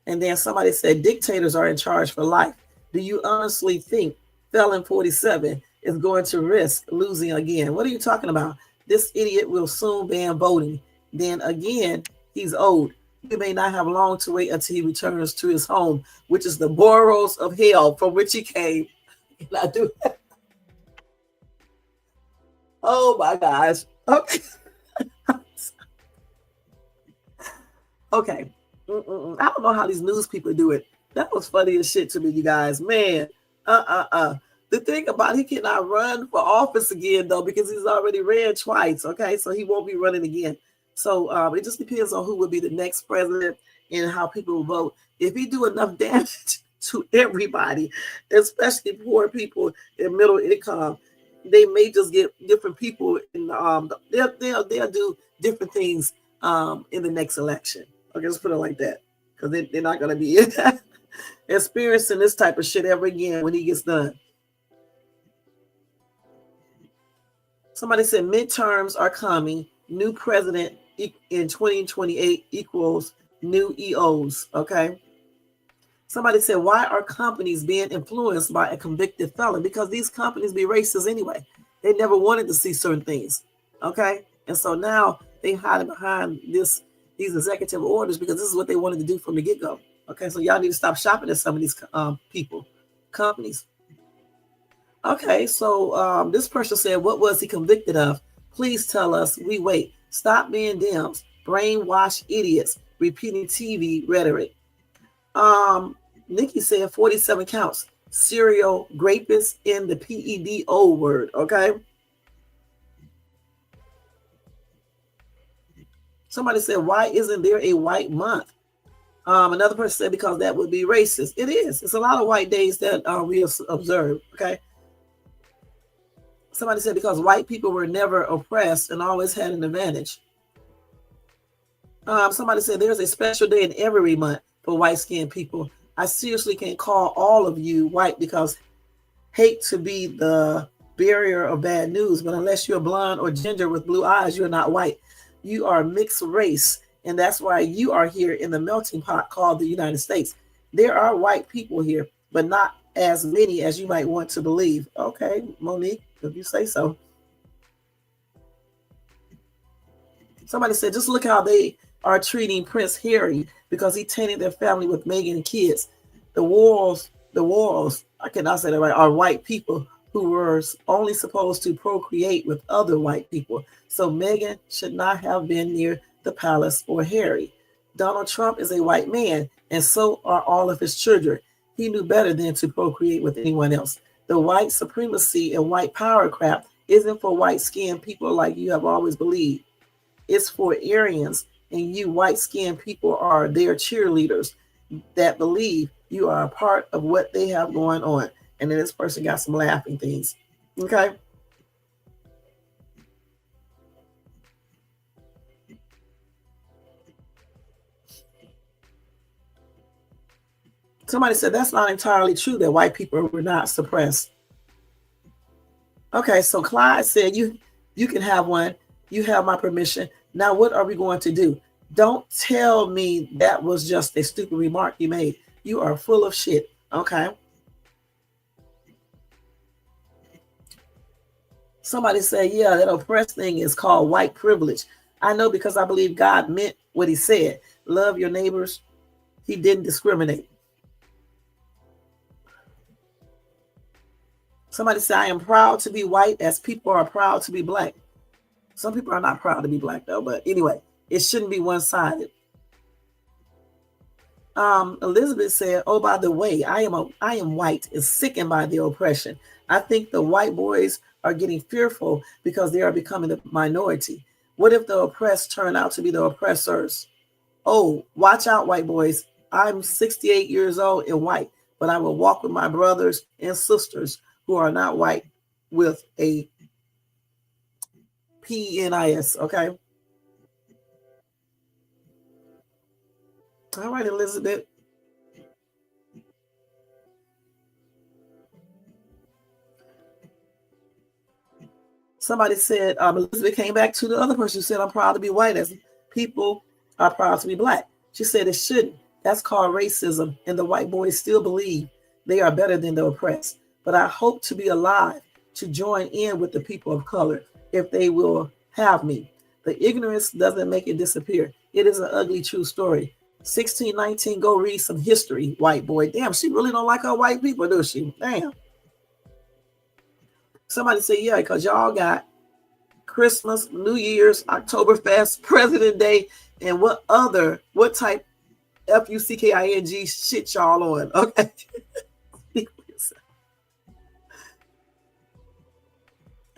And then somebody said dictators are in charge for life. Do you honestly think Felon 47 is going to risk losing again? What are you talking about? This idiot will soon ban voting. Then again, he's old. We may not have long to wait until he returns to his home, which is the burrows of hell from which he came. Can I do that? Oh my gosh. Okay. Okay. I don't know how these news people do it. That was funny as shit to me, you guys. Man, The thing about he cannot run for office again, though, because he's already ran twice, okay? So he won't be running again. So it just depends on who will be the next president and how people will vote. If he do enough damage to everybody, especially poor people in middle income, they may just get different people in they'll do different things in the next election. Okay, let's put it like that. Because they're not gonna be experiencing this type of shit ever again when he gets done. Somebody said midterms are coming. New president in 2028 equals new EOs. Okay. Somebody said, why are companies being influenced by a convicted felon? Because these companies be racist anyway. They never wanted to see certain things. Okay. And so now they hide behind these executive orders because this is what they wanted to do from the get-go. Okay. So y'all need to stop shopping at some of these companies. Okay, so this person said, what was he convicted of? Please tell us. We wait. Stop being Dems, brainwashed idiots, repeating TV rhetoric. Nikki said 47 counts. Serial rapist in the PEDO word, okay? Somebody said, why isn't there a white month? Another person said, because that would be racist. It is. It's a lot of white days that we observe, okay? Somebody said because white people were never oppressed and always had an advantage. Somebody said there's a special day in every month for white-skinned people. I seriously can't call all of you white because hate to be the barrier of bad news, but unless you're blonde or ginger with blue eyes, you're not white. You are mixed race, and that's why you are here in the melting pot called the United States. There are white people here, but not as many as you might want to believe. Okay, Monique, if you say so. Somebody said, just look how they are treating Prince Harry because he tainted their family with Meghan and kids. The Warrels, I cannot say that right, are white people who were only supposed to procreate with other white people. So Meghan should not have been near the palace or Harry. Donald Trump is a white man, and so are all of his children. He knew better than to procreate with anyone else. The white supremacy and white power crap isn't for white-skinned people like you have always believed. It's for Aryans, and you white-skinned people are their cheerleaders that believe you are a part of what they have going on. And then this person got some laughing things. Okay? Somebody said that's not entirely true that white people were not suppressed. Okay, so Clyde said you can have one. You have my permission. Now what are we going to do? Don't tell me that was just a stupid remark you made. You are full of shit. Okay. Somebody said, yeah, that oppressed thing is called white privilege. I know because I believe God meant what he said. Love your neighbors. He didn't discriminate. Somebody said, I am proud to be white as people are proud to be black. Some people are not proud to be black, though. But anyway, it shouldn't be one-sided. Elizabeth said, oh, by the way, I am white and sickened by the oppression. I think the white boys are getting fearful because they are becoming the minority. What if the oppressed turn out to be the oppressors? Oh, watch out, white boys. I'm 68 years old and white, but I will walk with my brothers and sisters who are not white with a PENIS, okay? All right, Elizabeth. Somebody said, Elizabeth came back to the other person who said, I'm proud to be white as people are proud to be black. She said it shouldn't. That's called racism, and the white boys still believe they are better than the oppressed. But I hope to be alive to join in with the people of color if they will have me. The ignorance doesn't make it disappear. It is an ugly, true story. 1619, go read some history, white boy. Damn, she really don't like her white people, does she? Damn. Somebody say, yeah, because y'all got Christmas, New Year's, Oktoberfest, President Day, and what type Fucking shit y'all on. Okay.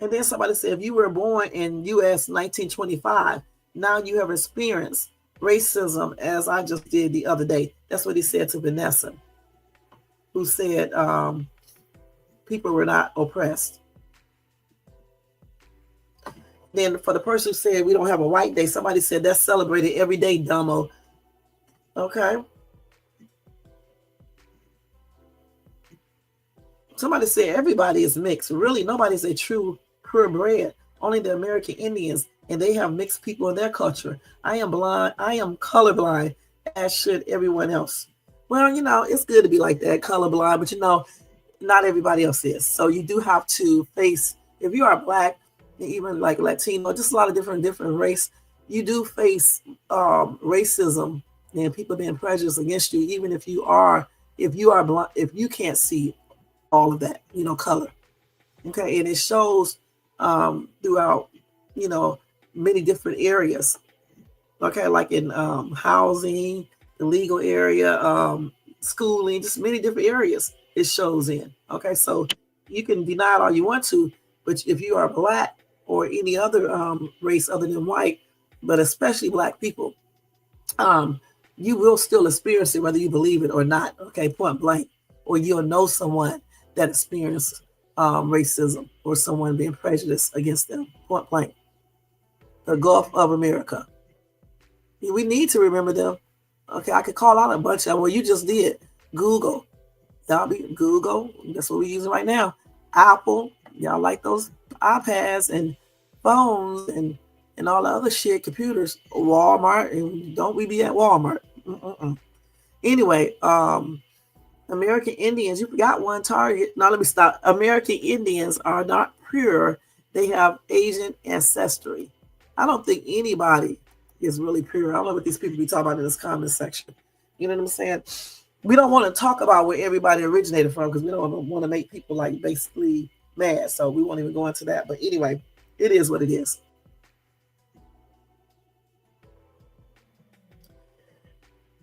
And then somebody said, if you were born in U.S. 1925, now you have experienced racism as I just did the other day. That's what he said to Vanessa, who said people were not oppressed. Then for the person who said we don't have a white day, somebody said that's celebrated every day, dumbo. Okay. Somebody said everybody is mixed. Really, nobody's a true purebred. Only the American Indians, and they have mixed people in their culture. I am blind. I am colorblind, as should everyone else. Well, it's good to be like that, colorblind, but not everybody else is. So you do have to face, if you are Black, even like Latino, just a lot of different race, you do face racism and people being prejudiced against you, even if you are blind, if you can't see all of that, color. Okay, and it shows throughout, many different areas. Okay, like in housing, the legal area, schooling, just many different areas it shows in. Okay, so you can deny it all you want to, but if you are Black or any other race other than white, but especially Black people, you will still experience it whether you believe it or not. Okay, point blank. Or you'll know someone that experienced racism or someone being prejudiced against them, point blank. The Gulf of America. We need to remember them. Okay, I could call out a bunch of them. Well, you just did. Google. Y'all be Google. That's what we're using right now. Apple. Y'all like those iPads and phones and all the other shit, computers. Walmart. And don't we be at Walmart? Anyway, American Indians, you forgot one target. Now let me stop. American Indians are not pure. They have Asian ancestry. I don't think anybody is really pure. I don't know what these people be talking about in this comment section. You know what I'm saying? We don't want to talk about where everybody originated from because we don't want to make people like basically mad. So we won't even go into that. But anyway, it is what it is.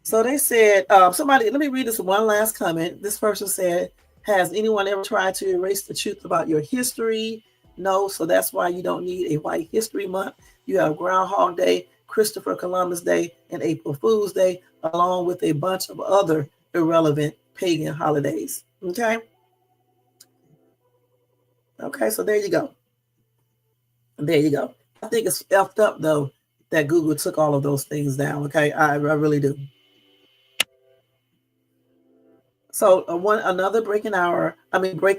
So they said, somebody, let me read this one last comment. This person said, has anyone ever tried to erase the truth about your history? No, so that's why you don't need a White History Month. You have Groundhog Day, Christopher Columbus Day, and April Fool's Day, along with a bunch of other irrelevant pagan holidays. Okay? Okay, so there you go. There you go. I think it's effed up, though, that Google took all of those things down. Okay, I really do. So another breaking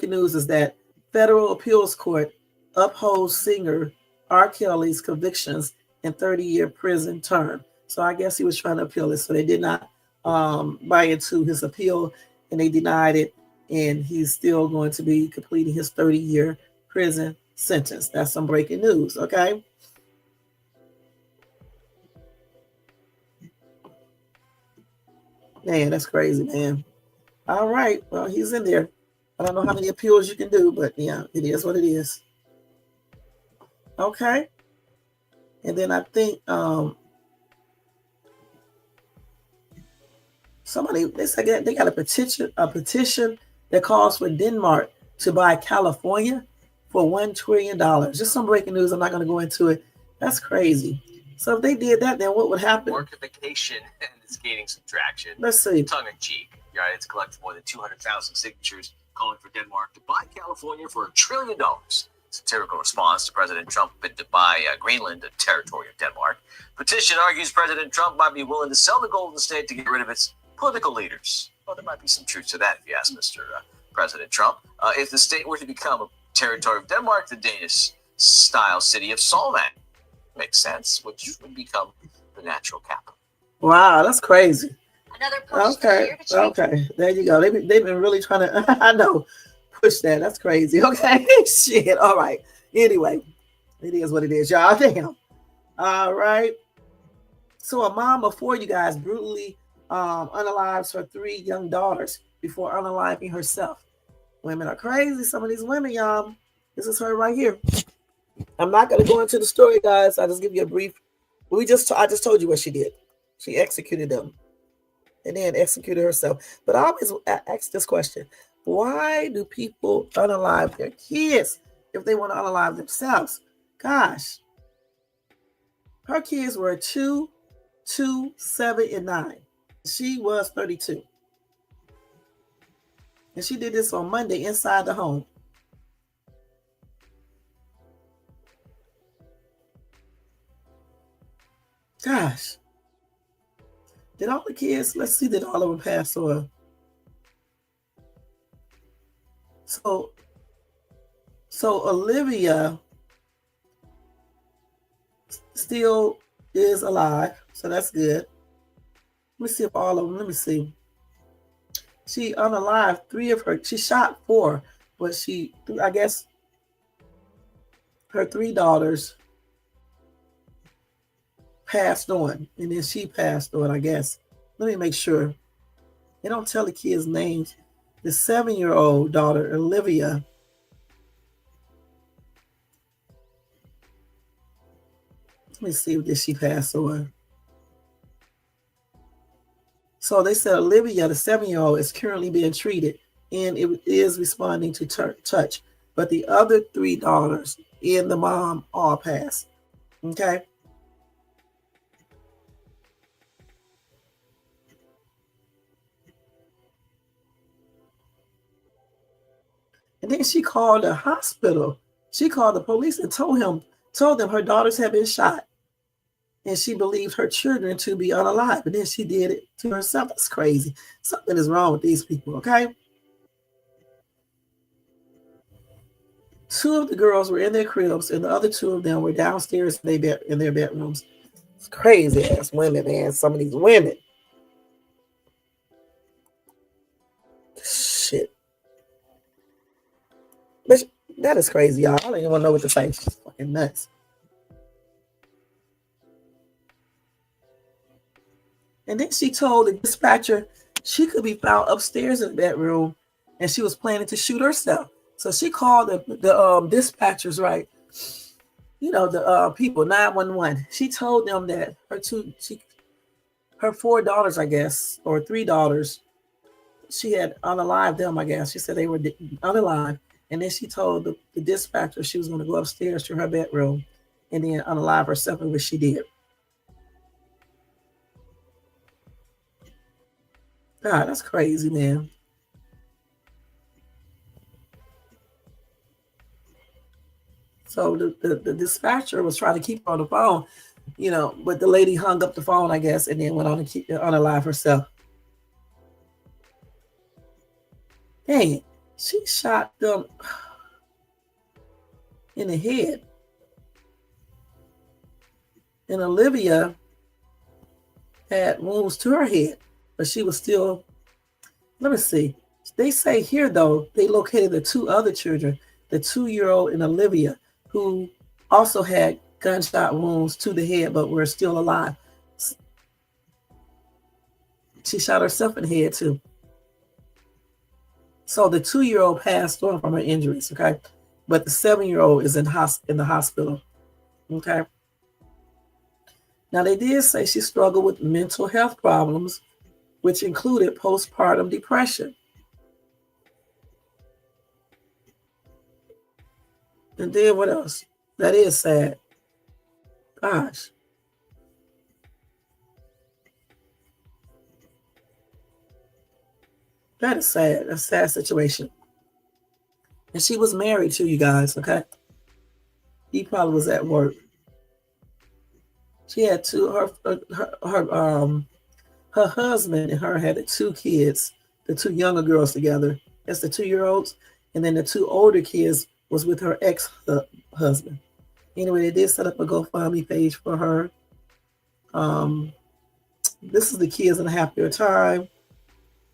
news is that Federal Appeals Court upholds singer R. Kelly's convictions and 30-year prison term. So I guess he was trying to appeal it. So they did not buy into his appeal and they denied it. And he's still going to be completing his 30-year prison sentence. That's some breaking news, okay? Man, that's crazy, man. All right. Well, he's in there. I don't know how many appeals you can do, but yeah, it is what it is. Okay. And then I think they said they got a petition that calls for Denmark to buy California for $1 trillion. Just some breaking news. I'm not going to go into it. That's crazy. So if they did that, then what would happen? Workification is gaining some traction. Let's see. Tongue in cheek. It's collected more than 200,000 signatures calling for Denmark to buy California for $1 trillion. It's a typical response to President Trump bid to buy Greenland, a territory of Denmark. Petition argues President Trump might be willing to sell the Golden State to get rid of its political leaders. Well, there might be some truth to that if you ask Mr. President Trump. If the state were to become a territory of Denmark, the Danish-style city of Solvang makes sense, which would become the natural capital. Wow, that's crazy. Another push Okay. There you go. They've been really trying to, I know, push that. That's crazy. Okay. Shit. All right. Anyway, it is what it is, y'all. Damn. All right. So a mom of 4, you guys, brutally unalives her 3 young daughters before unaliving herself. Women are crazy. Some of these women, y'all. This is her right here. I'm not going to go into the story, guys. I'll just give you a brief. I just told you what she did. She executed them. and then executed herself. But I always ask this question: why do people unalive their kids if they want to unalive themselves? Gosh, her kids were 2, 2, 7, and 9. She was 32. And she did this on Monday inside the home. Gosh. Did all the kids, let's see, did all of them pass on? So Olivia still is alive. So that's good. Let me see if all of them, let me see. She unalived 3 of her, she shot 4, but I guess her 3 daughters passed on, and then she passed on, I guess. Let me make sure. They don't tell the kids' names. The 7-year-old daughter, Olivia, let me see if she passed on. So they said Olivia, the 7-year-old, is currently being treated, and it is responding to touch. But the other 3 daughters and the mom all passed. Okay? And then she called the hospital. She called the police and told them her daughters had been shot. And she believed her children to be unalive. And then she did it to herself. That's crazy. Something is wrong with these people, okay? 2 of the girls were in their cribs, and the other 2 of them were downstairs in their bedrooms. It's crazy ass women, man. Some of these women. Shit. But that is crazy, y'all. I don't even want to know what to say. It's just fucking nuts. And then she told the dispatcher she could be found upstairs in the bedroom, and she was planning to shoot herself. So she called the dispatchers, right? You know, the people, 911. She told them that her 4 daughters, I guess, or 3 daughters, she had unalived them, I guess. She said they were unalive. And then she told the dispatcher she was going to go upstairs to her bedroom and then unalive herself, which she did. God, that's crazy, man. So the dispatcher was trying to keep her on the phone, you know, but the lady hung up the phone, I guess, and then went on to keep unalive herself. Dang it. She shot them in the head. And Olivia had wounds to her head, but she was still, let me see. They say here, though, they located the 2 other children, the 2-year-old and Olivia, who also had gunshot wounds to the head, but were still alive. She shot herself in the head, too. So the 2-year-old passed on from her injuries, okay? But the 7-year-old is in the hospital, okay? Now, they did say she struggled with mental health problems, which included postpartum depression. And then what else? That is sad. Gosh. That is sad. That's a sad situation. And she was married to you guys, okay? He probably was at work. She had 2, her husband and her had the 2 kids, the 2 younger girls together. That's the 2-year-olds. And then the 2 older kids was with her ex-husband. Anyway, they did set up a GoFundMe page for her. This is the kids in a happier time.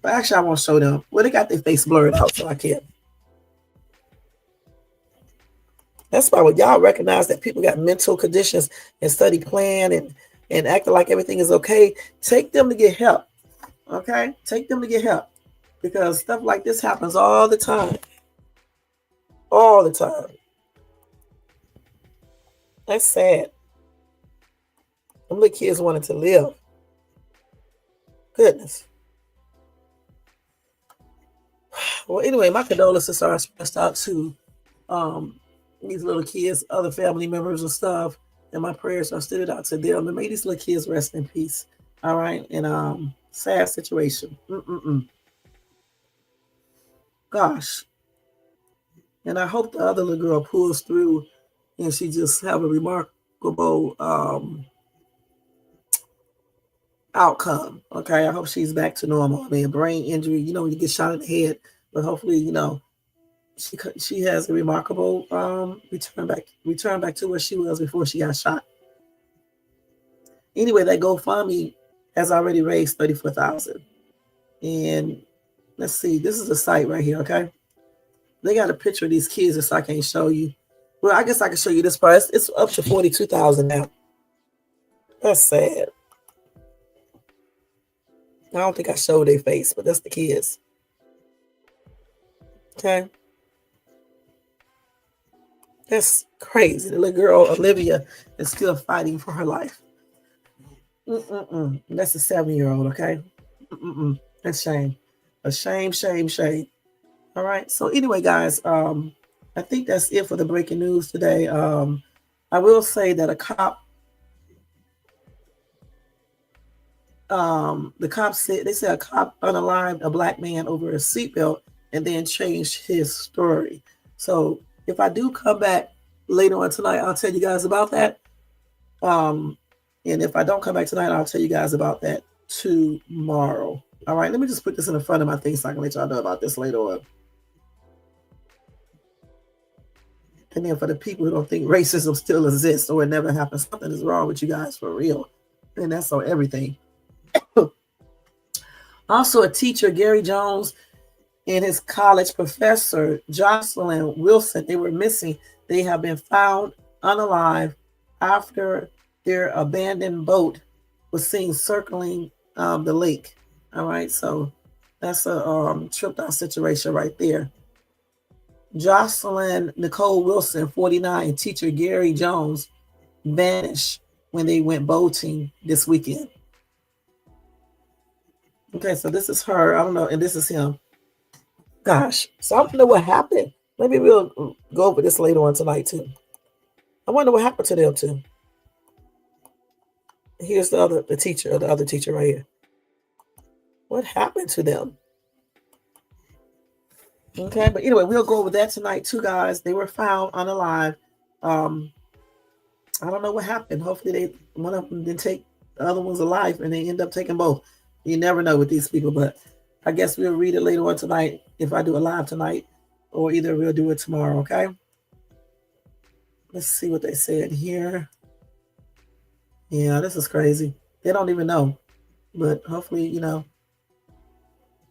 But actually, I won't show them. Well, they got their face blurred out, so I can't. That's why when y'all recognize that people got mental conditions and study plan and acting like everything is okay, take them to get help. Okay? Take them to get help. Because stuff like this happens all the time. All the time. That's sad. Them little kids wanted to live. Goodness. Well, anyway, my condolences are expressed out to these little kids, other family members and stuff, and my prayers are still out to them. And may these little kids rest in peace. All right, and sad situation. Gosh, and I hope the other little girl pulls through, and she just have a remarkable outcome. Okay, I hope she's back to normal. I mean, a brain injury, you know, when you get shot in the head, but hopefully, you know, she has a remarkable return back to where she was before she got shot. Anyway, that GoFundMe has already raised $34,000. And let's see, this is the site right here, okay? They got a picture of these kids that I can't show you. Well, I guess I can show you this part. It's up to $42,000 now. That's sad. I don't think I showed their face, but that's the kids. Okay. That's crazy. The little girl, Olivia, is still fighting for her life. That's a 7-year-old, okay? That's shame. A shame, shame, shame. All right. So anyway, guys, I think that's it for the breaking news today. I will say that a cop, the cop said, they said a cop unalived a black man over a seatbelt and then changed his story. So if I do come back later on tonight, I'll tell you guys about that. And if I don't come back tonight, I'll tell you guys about that tomorrow. All right, let me just put this in the front of my thing so I can let y'all know about this later on. And then for the people who don't think racism still exists or it never happened, something is wrong with you guys for real. And that's on everything. Also, a teacher, Gary Jones, and his college professor, Jocelyn Wilson, they were missing. They have been found unalive after their abandoned boat was seen circling the lake. All right, so that's a tripped out situation right there. Jocelyn Nicole Wilson, 49, and teacher Gary Jones vanished when they went boating this weekend. Okay, so this is her. I don't know, and this is him. Gosh, so I don't know what happened. Maybe we'll go over this later on tonight too. I wonder what happened to them too. Here's the other teacher right here. What happened to them? Okay, but anyway, we'll go over that tonight too, guys. They were found unalive. I don't know what happened. Hopefully one of them didn't take the other one's alive and they end up taking both. You never know with these people, but I guess we'll read it later on tonight if I do a live tonight, or either we'll do it tomorrow, okay? Let's see what they said here. Yeah, this is crazy. They don't even know, but hopefully, you know,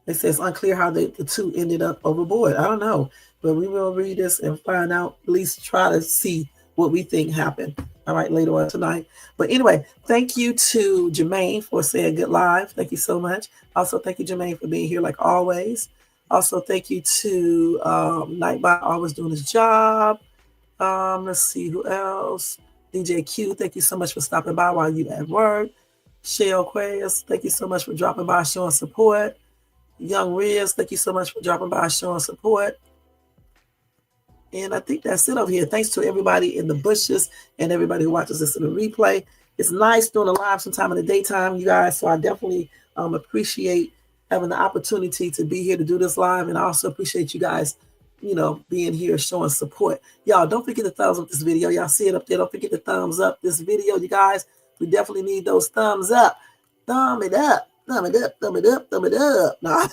they say it's unclear how the two ended up overboard. I don't know, but we will read this and find out, at least try to see what we think happened. All right, later on tonight. But anyway, thank you to Jermaine for saying good live. Thank you so much. Also, thank you, Jermaine, for being here like always. Also, thank you to Nightbot, always doing his job. Let's see who else. DJ Q, thank you so much for stopping by while you at work. Shell Quayas, thank you so much for dropping by, showing support. Young Riz, thank you so much for dropping by, showing support. And I think that's it over here. Thanks to everybody in the bushes and everybody who watches this in the replay. It's nice doing a live sometime in the daytime, you guys. So I definitely appreciate having the opportunity to be here to do this live. And I also appreciate you guys, you know, being here, showing support. Y'all, don't forget to thumbs up this video. Y'all see it up there. Don't forget to thumbs up this video, you guys. We definitely need those thumbs up. Thumb it up. Thumb it up, thumb it up, thumb it up. No.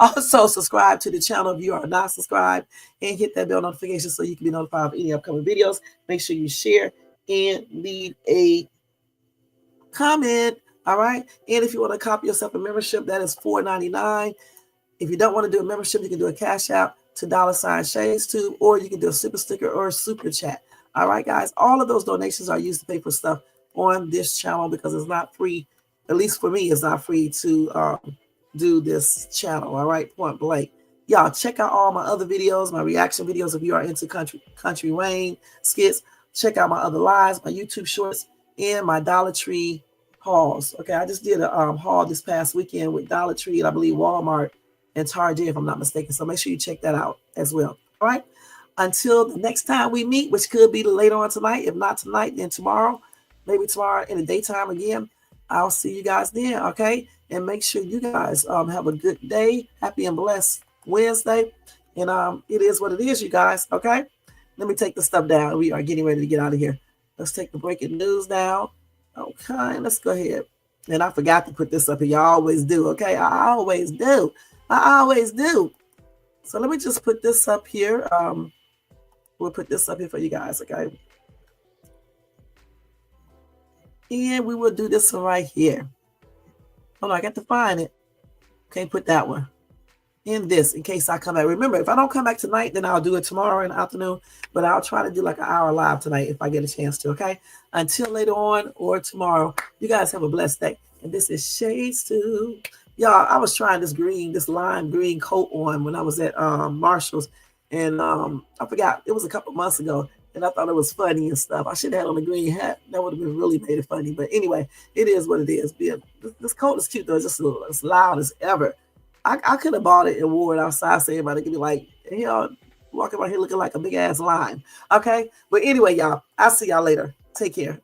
Also, subscribe to the channel if you are not subscribed, and hit that bell notification so you can be notified of any upcoming videos. Make sure you share and leave a comment. All right. And if you want to copy yourself a membership, that is $4.99. If you don't want to do a membership, you can do a Cash App to $ShadesTube, or you can do a super sticker or a super chat. All right, guys. All of those donations are used to pay for stuff on this channel because it's not free. At least for me, it's not free to do this channel. All right, point blank. Y'all check out all my other videos, my reaction videos. If you are into country Wayne skits, check out my other lives, my YouTube shorts, and my Dollar Tree hauls. Okay, I just did a haul this past weekend with Dollar Tree and I believe Walmart and Tarjay, if I'm not mistaken. So make sure you check that out as well. All right. Until the next time we meet, which could be later on tonight. If not tonight, then tomorrow. Maybe tomorrow in the daytime again. I'll see you guys then. Okay. And make sure you guys have a good day. Happy and blessed Wednesday. And it is what it is, you guys. Okay. Let me take the stuff down. We are getting ready to get out of here. Let's take the breaking news down. Okay. Let's go ahead. And I forgot to put this up here. Y'all always do. Okay. I always do. So let me just put this up here. We'll put this up here for you guys. Okay. And we will do this one right here. Hold on, I got to find it. Okay, put that one in this in case I come back. Remember, if I don't come back tonight, then I'll do it tomorrow in the afternoon. But I'll try to do like an hour live tonight if I get a chance to. Okay. Until later on or tomorrow, you guys have a blessed day. And this is Shades 2. Y'all, I was trying this lime green coat on when I was at Marshall's. And I forgot, it was a couple months ago. And I thought it was funny and stuff. I should have had on a green hat. That would have been really made it funny. But anyway, it is what it is. This coat is cute, though. It's just as loud as ever. I could have bought it and wore it outside so everybody could be like, walking around here looking like a big-ass lime. Okay? But anyway, y'all, I'll see y'all later. Take care.